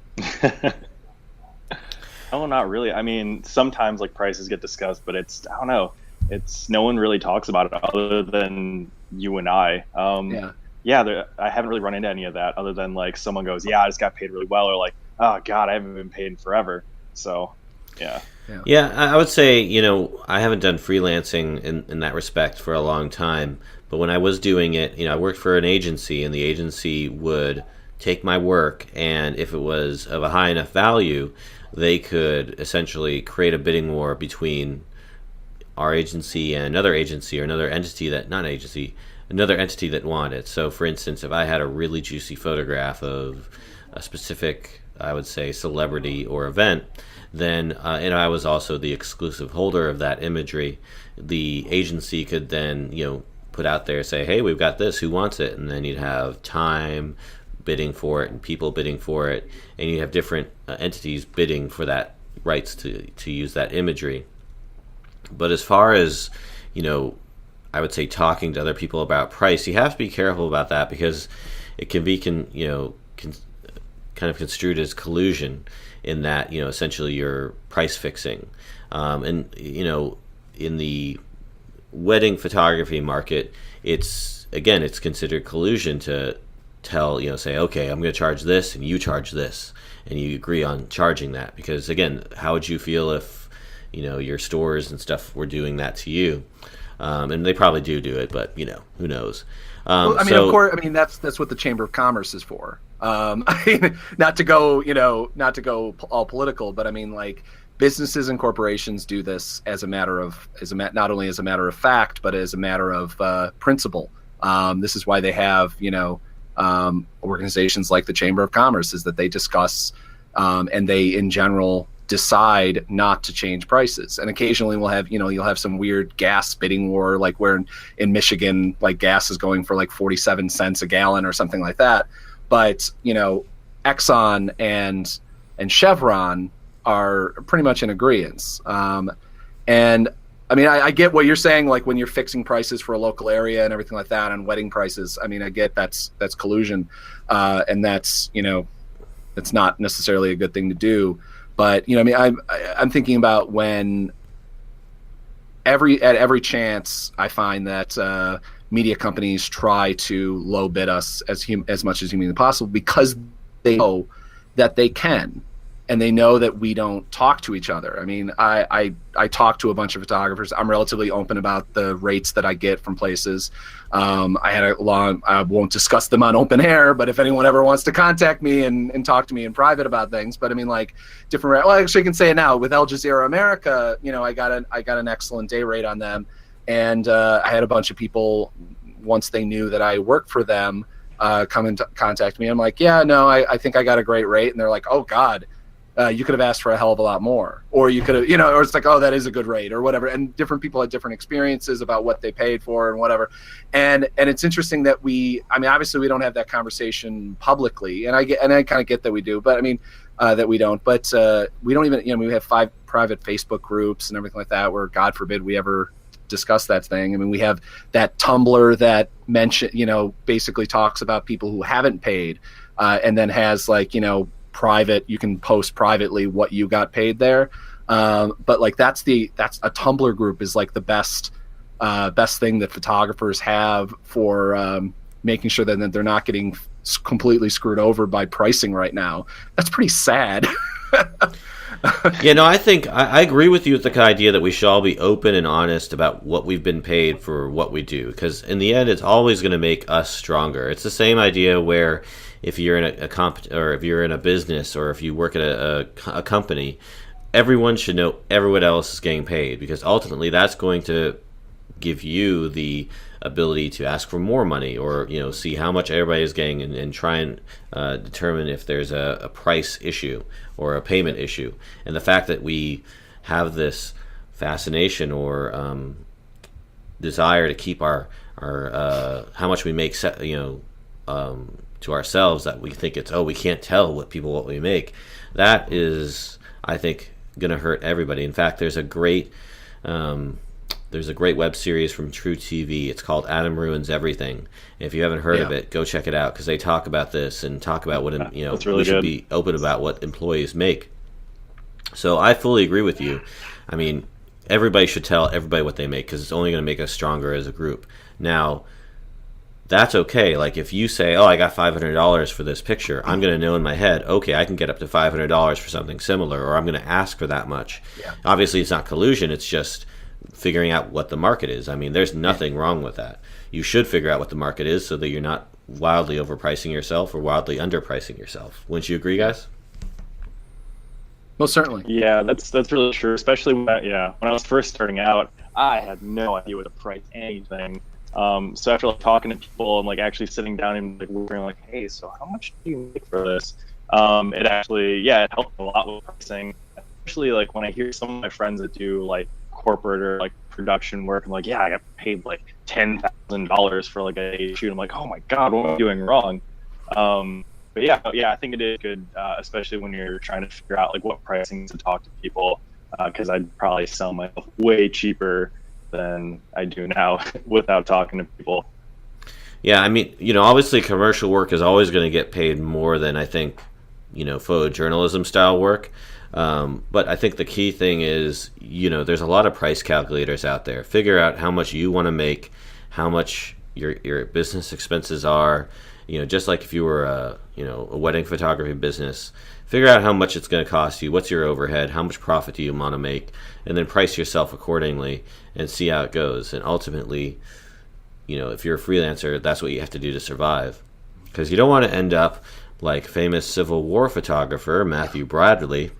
Oh, not really. I mean, sometimes like prices get discussed, but I don't know. It's no one really talks about it other than you and I. I haven't really run into any of that other than like someone goes, yeah, I just got paid really well, or like, oh God, I haven't been paid in forever. So, yeah. Yeah, I would say, I haven't done freelancing in that respect for a long time. But when I was doing it, I worked for an agency, and the agency would take my work, and if it was of a high enough value, they could essentially create a bidding war between our agency and another agency or another entity another entity that wanted. So, for instance, if I had a really juicy photograph of a specific, I would say, celebrity or event, then and I was also the exclusive holder of that imagery, the agency could then, put out there, say, hey, we've got this, who wants it? And then you'd have time bidding for it and people bidding for it, and you have different entities bidding for that rights to use that imagery. But as far as, I would say talking to other people about price, you have to be careful about that because it can be kind of construed as collusion in that, essentially you're price fixing. In the wedding photography market, it's considered collusion to tell, say, okay, I'm going to charge this and you charge this, and you agree on charging that, because again, how would you feel if your stores and stuff were doing that to you? And they probably do it, but who knows? Well, I mean, of course, that's what the Chamber of Commerce is for. Not to go all political, but I mean, like, businesses and corporations do this not only as a matter of fact, but as a matter of principle. This is why they have organizations like the Chamber of Commerce, is that they discuss and they in general decide not to change prices. And occasionally we'll have you'll have some weird gas bidding war, like where in Michigan, like, gas is going for like 47 cents a gallon or something like that. But Exxon and Chevron are pretty much in agreement. And I mean, I get what you're saying, like when you're fixing prices for a local area and everything like that on wedding prices. I mean, I get that's collusion, and that's that's not necessarily a good thing to do. But I mean, I'm thinking about when at every chance I find that media companies try to low bid us as much as humanly possible, because they know that they can. And they know that we don't talk to each other. I mean, I talk to a bunch of photographers. I'm relatively open about the rates that I get from places. I won't discuss them on open air, but if anyone ever wants to contact me and talk to me in private about things, but I mean, like, different. Well, actually, I can say it now with Al Jazeera America. I got an excellent day rate on them, and I had a bunch of people, once they knew that I worked for them, come and contact me. I'm like, yeah, no, I think I got a great rate. And they're like, oh God, you could have asked for a hell of a lot more, or you could have, or it's like, oh, that is a good rate or whatever. And different people had different experiences about what they paid for and whatever. And it's interesting that obviously we don't have that conversation publicly, and I kind of get that we do, but that we don't, but we don't even, we have 5 private Facebook groups and everything like that, where God forbid we ever discuss that thing. We have that Tumblr that basically talks about people who haven't paid, and then has private, you can post privately what you got paid there. But that's a Tumblr group is the best thing that photographers have for making sure that they're not getting completely screwed over by pricing right now. That's pretty sad. Yeah, no, I think I agree with you with the idea that we should all be open and honest about what we've been paid for what we do, because in the end, it's always going to make us stronger. It's the same idea where if you're in or if you're in a business, or if you work at a company, everyone should know everyone else is getting paid, because ultimately that's going to give you the ability to ask for more money, or see how much everybody is getting, and try and determine if there's a price issue or a payment issue. And the fact that we have this fascination or desire to keep our how much we make to ourselves, that we think we can't tell what we make, that is, I think, going to hurt everybody. In fact, there's a great web series from True TV. It's called Adam Ruins Everything. If you haven't heard of it, go check it out, because they talk about this and talk about what really we should be open about what employees make. So I fully agree with you. Everybody should tell everybody what they make, because it's only going to make us stronger as a group. Now, that's okay. If you say, I got $500 for this picture, I'm going to know in my head, okay, I can get up to $500 for something similar, or I'm going to ask for that much. Yeah. Obviously, it's not collusion. It's just figuring out what the market is. There's nothing wrong with that. You should figure out what the market is, so that you're not wildly overpricing yourself or wildly underpricing yourself. Wouldn't you agree, guys? Most certainly. Yeah, that's really true. Especially when I was first starting out, I had no idea what to price anything. So after talking to people and actually sitting down and wondering hey, so how much do you make for this? It actually it helped a lot with pricing. Especially when I hear some of my friends that do corporate or production work, I'm I got paid $10,000 for a day shoot. I'm oh my God, what am I doing wrong? But I think it is good, especially when you're trying to figure out what pricing to talk to people, because I'd probably sell myself way cheaper than I do now without talking to people. Yeah, obviously commercial work is always going to get paid more than, I think, photojournalism style work. But I think the key thing is, there's a lot of price calculators out there. Figure out how much you want to make, how much your business expenses are. Just like if you were a wedding photography business, figure out how much it's going to cost you. What's your overhead? How much profit do you want to make? And then price yourself accordingly and see how it goes. And ultimately, if you're a freelancer, that's what you have to do to survive. Because you don't want to end up like famous Civil War photographer Matthew Brady,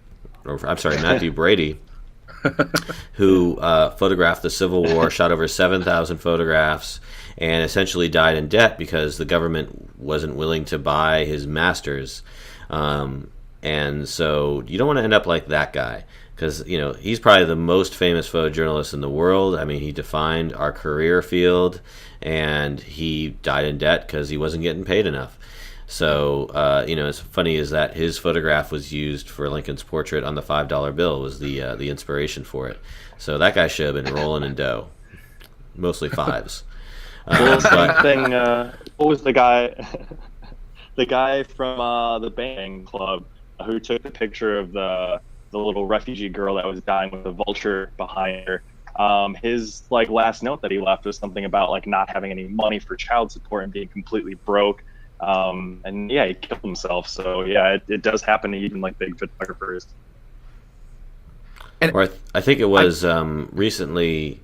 who photographed the Civil War, shot over 7,000 photographs, and essentially died in debt because the government wasn't willing to buy his masters. And so you don't want to end up like that guy, because he's probably the most famous photojournalist in the world. He defined our career field, and he died in debt because he wasn't getting paid enough. So, it's funny is that his photograph was used for Lincoln's portrait on the $5 bill, was the inspiration for it. So that guy should have been rolling in dough, mostly fives. What was the guy? The guy from the band club who took the picture of the little refugee girl that was dying with a vulture behind her. His last note that he left was something about not having any money for child support and being completely broke. And he killed himself. So it does happen to even big photographers. Or I think it was recently.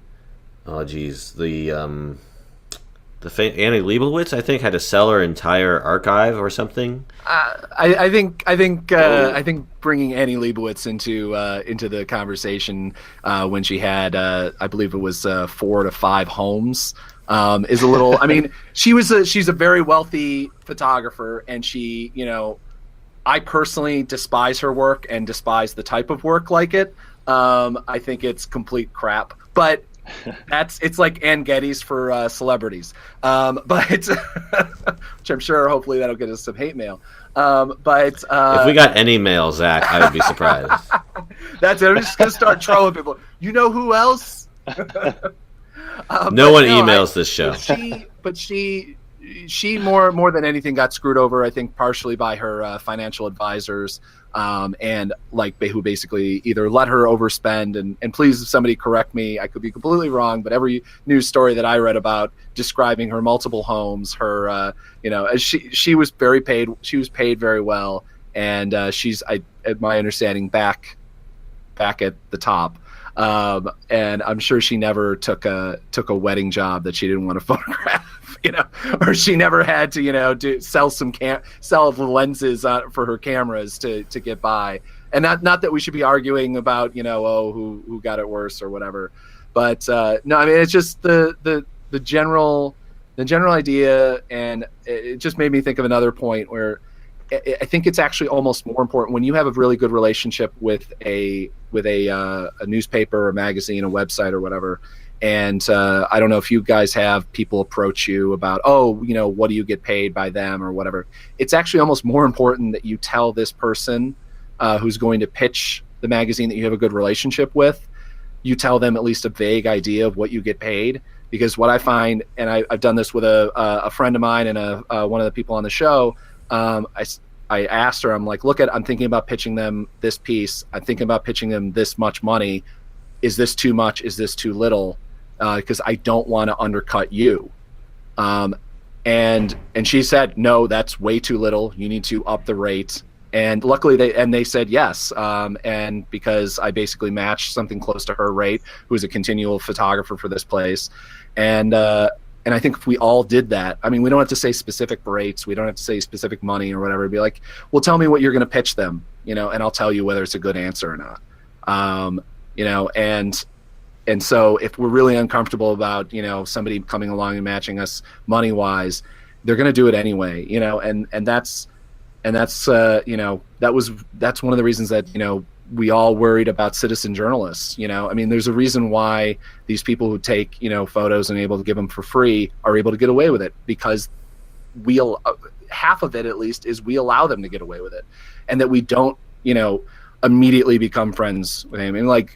Oh geez, the Annie Leibovitz, I think, had to sell her entire archive or something. I think bringing Annie Leibovitz into the conversation when she had I believe it was 4 to 5 homes is a little. I mean, she's a very wealthy photographer, and she, I personally despise her work and despise the type of work like it. I think it's complete crap, but it's like Ann Geddes for celebrities. But which I'm sure hopefully that'll get us some hate mail. But if we got any mail, Zach, I would be surprised. That's it. I'm just gonna start trolling people. You know who else? No one emails this show. She more than anything got screwed over, I think, partially by her financial advisors, and who basically either let her overspend. And please, if somebody correct me, I could be completely wrong, but every news story that I read about describing her multiple homes, her, as she was paid very well, and she's, at my understanding, back at the top. And I'm sure she never took a wedding job that she didn't want to photograph, or she never had to, sell the lenses for her cameras to get by. And not that we should be arguing about, who got it worse or whatever, but no, I mean, it's just the general idea. And it just made me think of another point where I think it's actually almost more important when you have a really good relationship with a newspaper or magazine, a website or whatever. And I don't know if you guys have people approach you about, what do you get paid by them or whatever. It's actually almost more important that you tell this person who's going to pitch the magazine that you have a good relationship with, you tell them at least a vague idea of what you get paid. Because what I find, and I've done this with a friend of mine and one of the people on the show, I asked her, I'm like, I'm thinking about pitching them this piece. I'm thinking about pitching them this much money. Is this too much? Is this too little? Because I don't want to undercut you. And she said, no, that's way too little. You need to up the rate. And luckily they said yes. And because I basically matched something close to her rate, who's a continual photographer for this place. And I think if we all did that, I mean, we don't have to say specific rates. We don't have to say specific money or whatever. It'd be like, well, tell me what you're going to pitch them, and I'll tell you whether it's a good answer or not. And so if we're really uncomfortable about, somebody coming along and matching us money wise, they're going to do it anyway, and that's one of the reasons that, we all worried about citizen journalists. I mean, there's a reason why these people who take, photos and are able to give them for free are able to get away with it, because half of it at least is we allow them to get away with it, and that we don't, immediately become friends with him. And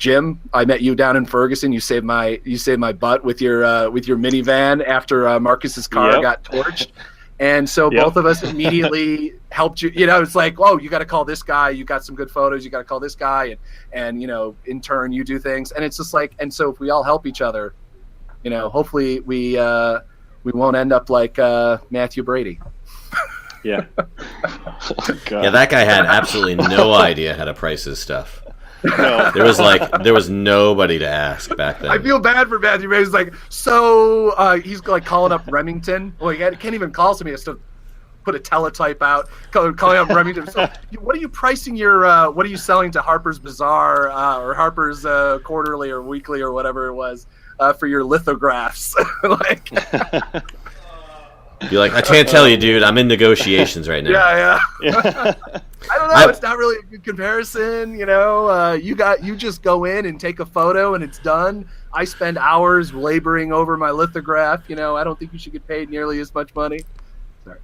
Jim, I met you down in Ferguson. You saved my butt with your minivan after Marcus's car got torched. And so both of us immediately helped you. It's like, oh, you got to call this guy. You got some good photos. You got to call this guy. And in turn, you do things. And it's just like, and so if we all help each other, hopefully we won't end up like Matthew Brady. Yeah. Yeah, that guy had absolutely no idea how to price his stuff. No. There was nobody to ask back then. I feel bad for Matthew Brady. He's like, he's like calling up Remington. Well, he can't even call somebody. He has to put a teletype out, calling up Remington. So, what are you pricing what are you selling to Harper's Bazaar or Harper's Quarterly or Weekly or whatever it was for your lithographs? Be like, I can't tell you, dude. I'm in negotiations right now. Yeah. I don't know. It's not really a good comparison. You just go in and take a photo and it's done. I spend hours laboring over my lithograph. I don't think you should get paid nearly as much money. Sorry.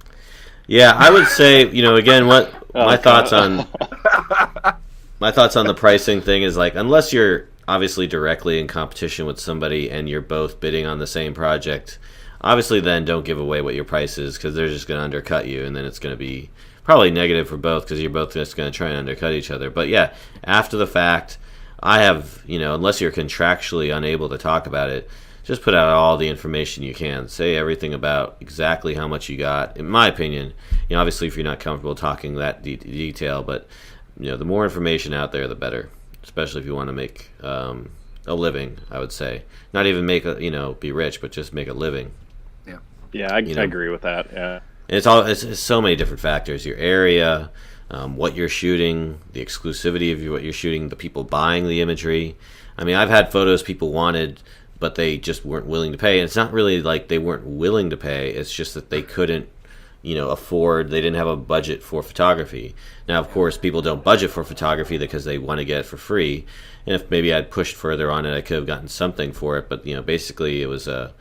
Yeah, I would say, again, what my thoughts on the pricing thing is, like, unless you're obviously directly in competition with somebody and you're both bidding on the same project, obviously then don't give away what your price is, because they're just going to undercut you, and then it's going to be probably negative for both, because you're both just going to try and undercut each other. But yeah, after the fact, I have, unless you're contractually unable to talk about it, just put out all the information you can. Say everything about exactly how much you got. In my opinion, obviously if you're not comfortable talking that detail, but the more information out there, the better, especially if you want to make a living, I would say. Not even make be rich, but just make a living. Yeah, I agree with that. Yeah, and it's so many different factors: your area, what you're shooting, the exclusivity of what you're shooting, the people buying the imagery. I mean, I've had photos people wanted but they just weren't willing to pay. And it's not really like they weren't willing to pay. It's just that they couldn't, afford. They didn't have a budget for photography. Now, of course, people don't budget for photography because they want to get it for free. And if maybe I'd pushed further on it, I could have gotten something for it. But basically, it was a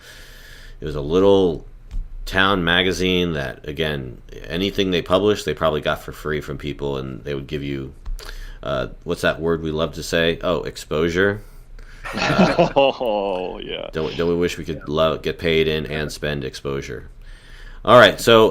little town magazine that, again, anything they published, they probably got for free from people, and they would give you, what's that word we love to say? Oh, exposure. Oh yeah. Don't we wish we could get paid in and spend exposure? All right, so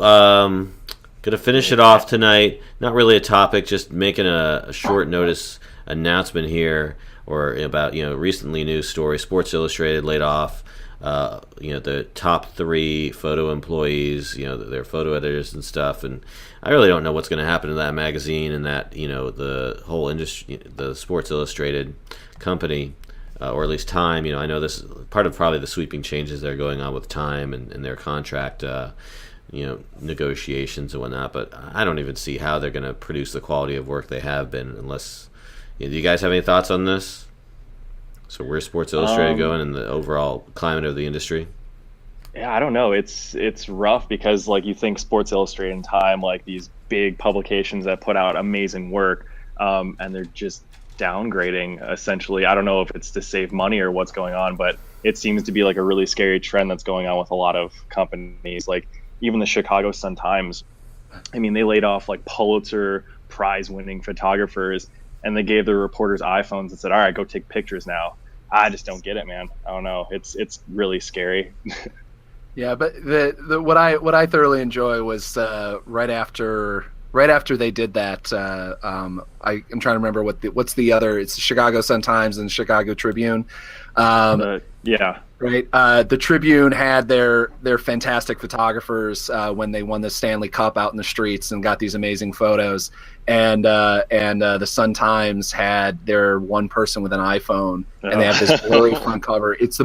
gonna finish it off tonight. Not really a topic, just making a short notice announcement here, or about recently news story. Sports Illustrated laid off the top 3 photo employees, their photo editors and stuff, and I really don't know what's going to happen to that magazine and that the whole industry, the Sports Illustrated company. Or at least Time. I know this is part of probably the sweeping changes that are going on with Time and their contract, negotiations and whatnot. But I don't even see how they're going to produce the quality of work they have been, unless. Do you guys have any thoughts on this? So where's Sports Illustrated going in the overall climate of the industry? Yeah, I don't know. It's rough because you think Sports Illustrated and Time, these big publications that put out amazing work, and they're just downgrading essentially. I don't know if it's to save money or what's going on, but it seems to be a really scary trend that's going on with a lot of companies. Even the Chicago Sun-Times, they laid off Pulitzer prize winning photographers, and they gave the reporters iPhones and said, all right, go take pictures now. I just don't get it, man. I don't know. It's really scary. Yeah, but what I thoroughly enjoy was right after they did that, I'm trying to remember what's the other. It's the Chicago Sun-Times and the Chicago Tribune. Yeah. Right. The Tribune had their fantastic photographers when they won the Stanley Cup out in the streets and got these amazing photos, and the Sun-Times had their one person with an iPhone, and they have this blurry front cover. It's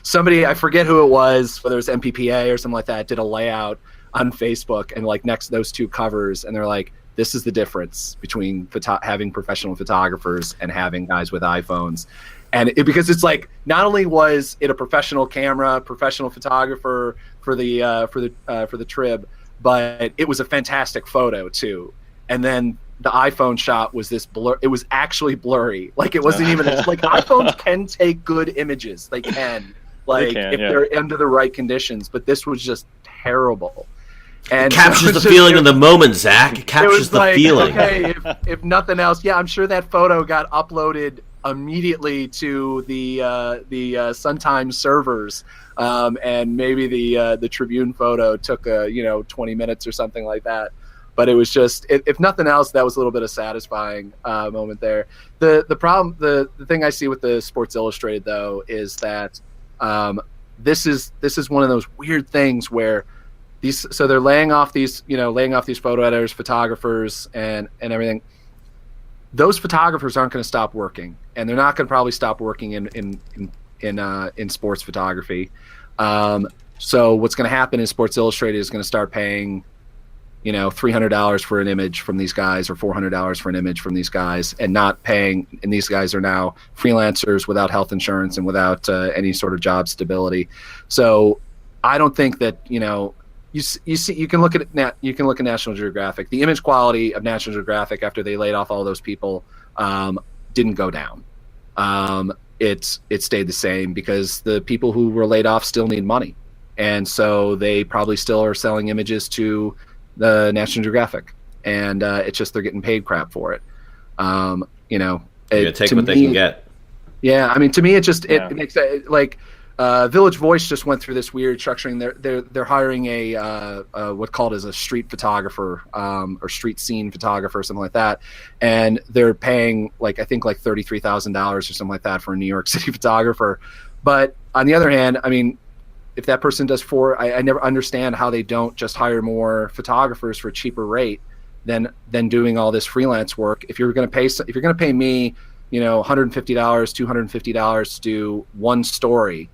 somebody, I forget who it was, whether it was MPPA or something like that, did a layout on Facebook and next to those 2 covers, and they're like, this is the difference between having professional photographers and having guys with iPhones. And because it's not only was it a professional camera, professional photographer for the Trib, but it was a fantastic photo too. And then the iPhone shot was this blur. It was actually blurry. It wasn't even iPhones can take good images. They can, they're under the right conditions. But this was just terrible. And it captures the feeling of the moment, Zach. It captures the feeling. Okay, if nothing else, yeah, I'm sure that photo got uploaded immediately to the Sun-Times servers, and maybe the Tribune photo took 20 minutes or something like that. But it was just, if nothing else, that was a little bit of satisfying moment there. The problem, the thing I see with the Sports Illustrated though is that this is one of those weird things where so they're laying off these photo editors, photographers, and everything. Those photographers aren't going to stop working, and they're not going to probably stop working in sports photography. So what's going to happen is Sports Illustrated is going to start paying, $300 for an image from these guys, or $400 for an image from these guys, and not paying. And these guys are now freelancers without health insurance and without any sort of job stability. So I don't think that you can look at National Geographic. The image quality of National Geographic after they laid off all those people didn't go down. It stayed the same because the people who were laid off still need money, and so they probably still are selling images to the National Geographic, and it's just they're getting paid crap for it. They take what they can get. Yeah, to me it makes it Village Voice just went through this weird structuring. They're hiring a what's called as a street photographer, or street scene photographer, or something like that, and they're paying I think $33,000 or something like that for a New York City photographer. But on the other hand, if that person does I never understand how they don't just hire more photographers for a cheaper rate than doing all this freelance work. If you're going to pay me, $150, $250 to do one story,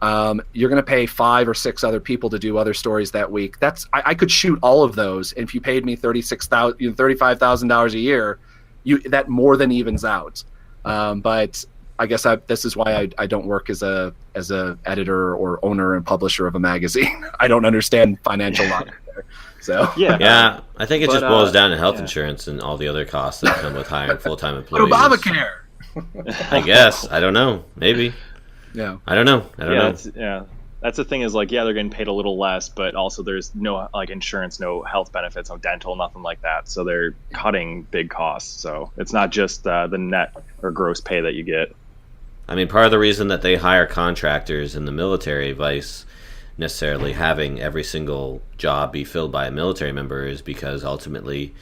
you're going to pay 5 or 6 other people to do other stories that week. I could shoot all of those, and if you paid me $35,000 a year, that more than evens out. But I guess this is why I don't work as a editor or owner and publisher of a magazine. I don't understand financial logic there. So yeah, I think it just boils down to health insurance and all the other costs that come with hiring full-time employees. Obamacare. I guess. I don't know. Maybe. Yeah. I don't know. That's the thing is like, yeah, they're getting paid a little less, but also there's no like insurance, no health benefits, no dental, nothing like that. So they're cutting big costs. So it's not just the net or gross pay that you get. I mean, part of the reason that they hire contractors in the military, vice necessarily having every single job be filled by a military member, is because ultimately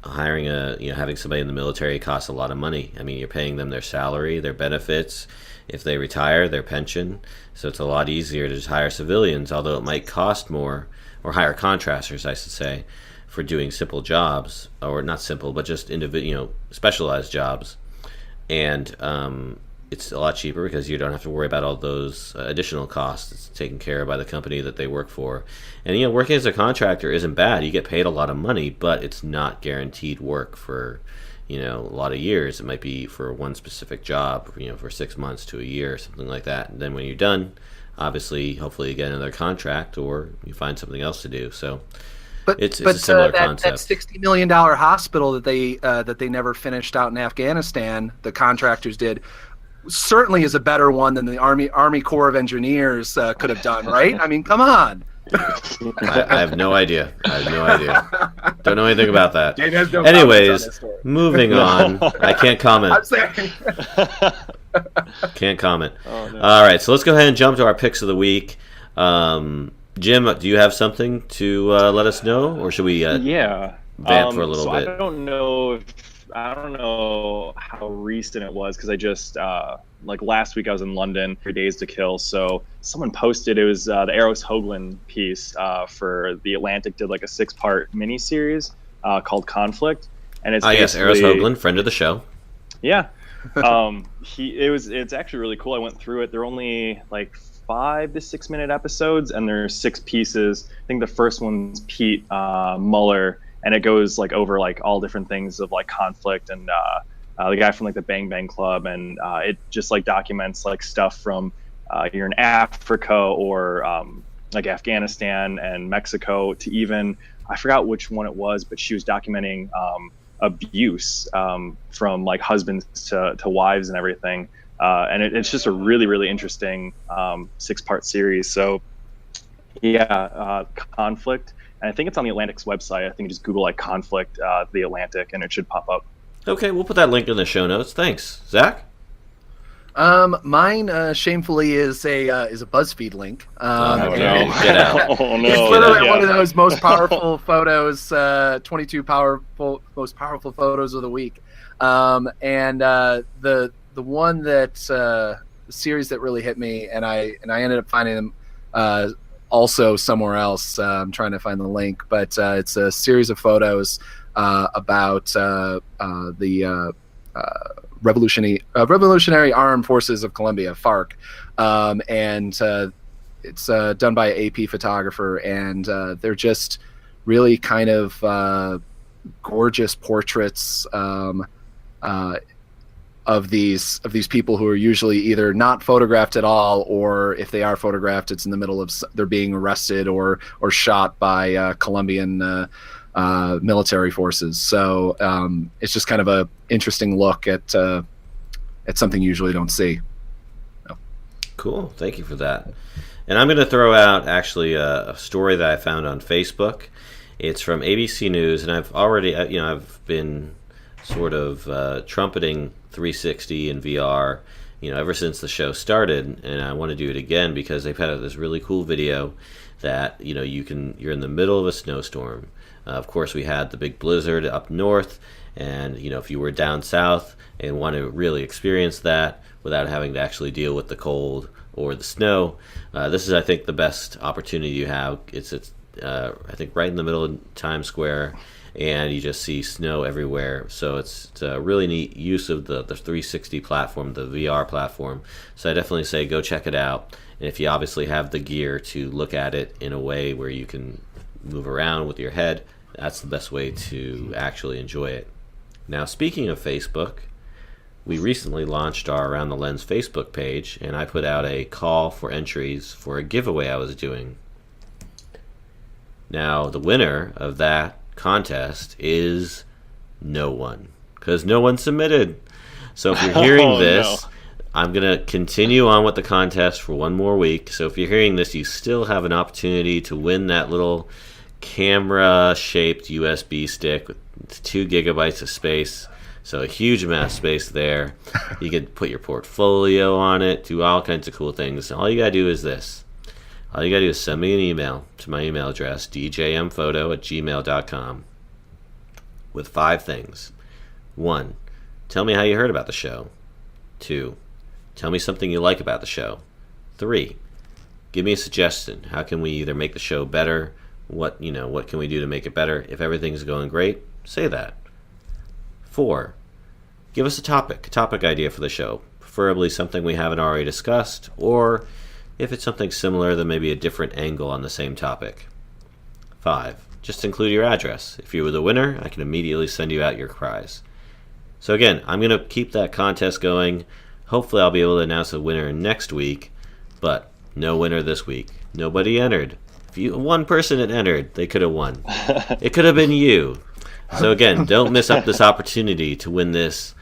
hiring having somebody in the military costs a lot of money. I mean, you're paying them their salary, their benefits, if they retire, their pension. So it's a lot easier to just hire civilians, although it might cost more, or hire contractors, I should say, for doing simple jobs, or not simple, but just specialized jobs. And it's a lot cheaper because you don't have to worry about all those additional costs. It's taken care of by the company that they work for. And working as a contractor isn't bad. You get paid a lot of money, but it's not guaranteed work for a lot of years. It might be for one specific job, for 6 months to a year, something like that. And then when you're done, obviously, hopefully you get another contract or you find something else to do. So it's a similar concept. That $60 million hospital that they never finished out in Afghanistan, the contractors did, certainly is a better one than the Army Corps of Engineers could have done, right? I mean, come on. I have no idea. Don't know anything about that. Dave has no Anyways, moving on. I can't comment. I'm saying. Can't comment. Oh, no. All right, so let's go ahead and jump to our picks of the week. Jim, do you have something to let us know, or should we vamp for a little bit? I don't know how recent it was because I just like last week I was in London for Days to Kill. So someone posted, it was the Eros Hoagland piece for The Atlantic, did like a 6-part miniseries called Conflict, and it's yes, Eros Hoagland, friend of the show. Yeah, it's actually really cool. I went through it. They're only like 5 to 6 minute episodes, and there's 6 pieces. I think the first one's Pete Muller. And it goes like over like all different things of like conflict and the guy from like the Bang Bang Club, and it just like documents like stuff from you're in Africa or like Afghanistan and Mexico to even I forgot which one it was, but she was documenting abuse from like husbands to wives and everything, and it's just a really really interesting 6-part series. So yeah, conflict. And I think it's on the Atlantic's website. I think you just Google like conflict, the Atlantic, and it should pop up. Okay, we'll put that link in the show notes. Thanks, Zach. Mine shamefully is a BuzzFeed link. Oh no! Get out! Oh no! It's literally one of those most powerful photos, 22 most powerful photos of the week. And the one that the series that really hit me, and I ended up finding them. Also somewhere else. I'm trying to find the link, but it's a series of photos about the Revolutionary Armed Forces of Colombia, FARC, and it's done by an AP photographer, and they're just really kind of gorgeous portraits of these people who are usually either not photographed at all, or if they are photographed, it's in the middle of they're being arrested or shot by Colombian military forces. So it's just kind of a interesting look at something you usually don't see. So. Cool, thank you for that. And I'm going to throw out actually a story that I found on Facebook. It's from ABC News, and I've already I've been sort of trumpeting 360 and VR, ever since the show started, and I want to do it again because they've had this really cool video that you're in the middle of a snowstorm. Of course, we had the big blizzard up north, and if you were down south and want to really experience that without having to actually deal with the cold or the snow, this is, I think, the best opportunity you have. It's I think right in the middle of Times Square, and you just see snow everywhere. So it's a really neat use of the 360 platform, the VR platform. So I definitely say go check it out. And if you obviously have the gear to look at it in a way where you can move around with your head, that's the best way to actually enjoy it. Now, speaking of Facebook, we recently launched our Around the Lens Facebook page, and I put out a call for entries for a giveaway I was doing. Now, the winner of that contest is no one, because no one submitted. So if you're hearing this, I'm going to continue on with the contest for one more week. So if you're hearing this, you still have an opportunity to win that little camera-shaped USB stick with 2 gigabytes of space. So a huge amount of space there. You can put your portfolio on it, do all kinds of cool things. All you got to do is this. All you got to do is send me an email to my email address, djmphoto@gmail.com, with 5 things. 1, tell me how you heard about the show. 2, tell me something you like about the show. 3, give me a suggestion. How can we either make the show better? What can we do to make it better? If everything's going great, say that. 4, give us a topic idea for the show, preferably something we haven't already discussed, or if it's something similar, then maybe a different angle on the same topic. 5, just include your address. If you were the winner, I can immediately send you out your prize. So again, I'm going to keep that contest going. Hopefully I'll be able to announce a winner next week, but no winner this week. Nobody entered. If one person had entered, they could have won. It could have been you. So again, don't miss up this opportunity to win this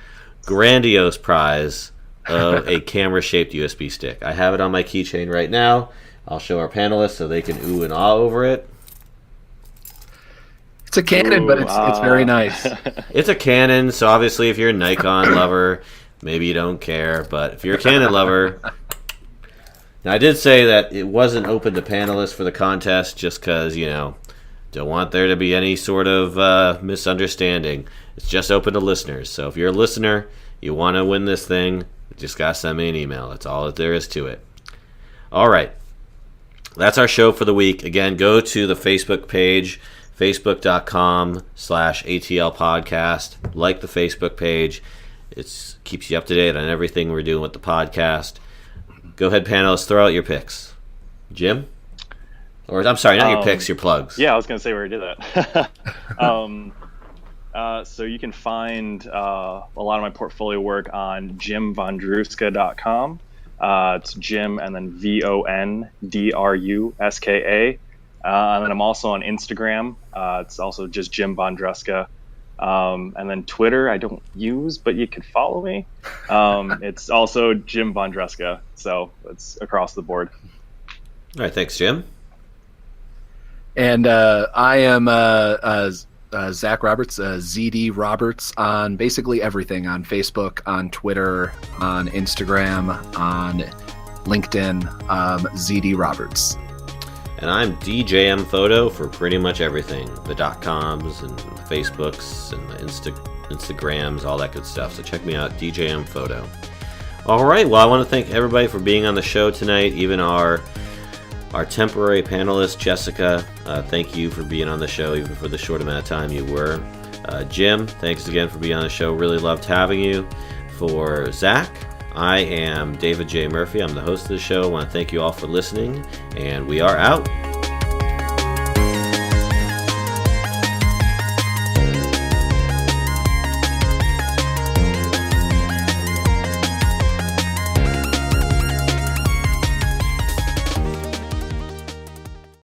grandiose prize of a camera-shaped USB stick. I have it on my keychain right now. I'll show our panelists so they can ooh and ah over it. It's a Canon, but it's very nice. It's a Canon, so obviously if you're a Nikon lover, maybe you don't care. But if you're a Canon lover... Now, I did say that it wasn't open to panelists for the contest just because, don't want there to be any sort of misunderstanding. It's just open to listeners. So if you're a listener, you want to win this thing, you just got to send me an email. That's all that there is to it. All right. That's our show for the week. Again, go to the Facebook page, facebook.com/ATL podcast. Like the Facebook page. It keeps you up to date on everything we're doing with the podcast. Go ahead, panelists, throw out your picks. Jim? Or, I'm sorry, not your picks, your plugs. Yeah, I was going to say we already did that. So you can find a lot of my portfolio work on jimvondruska.com. It's Jim and then VONDRUSKA. And then I'm also on Instagram. It's also just Jim Vondruska. And then Twitter I don't use, but you can follow me. It's also Jim Vondruska, so it's across the board. All right, thanks, Jim. And I am Zach Roberts, ZD Roberts, on basically everything, on Facebook, on Twitter, on Instagram, on LinkedIn, ZD Roberts. And I'm DJM Photo for pretty much everything. The .coms and the Facebooks and the Instagrams, all that good stuff. So check me out, DJM Photo. All right, well, I want to thank everybody for being on the show tonight, even our temporary panelist, Jessica. Thank you for being on the show, even for the short amount of time you were. Jim, thanks again for being on the show. Really loved having you. For Zach, I am David J. Murphy. I'm the host of the show. I want to thank you all for listening, and we are out.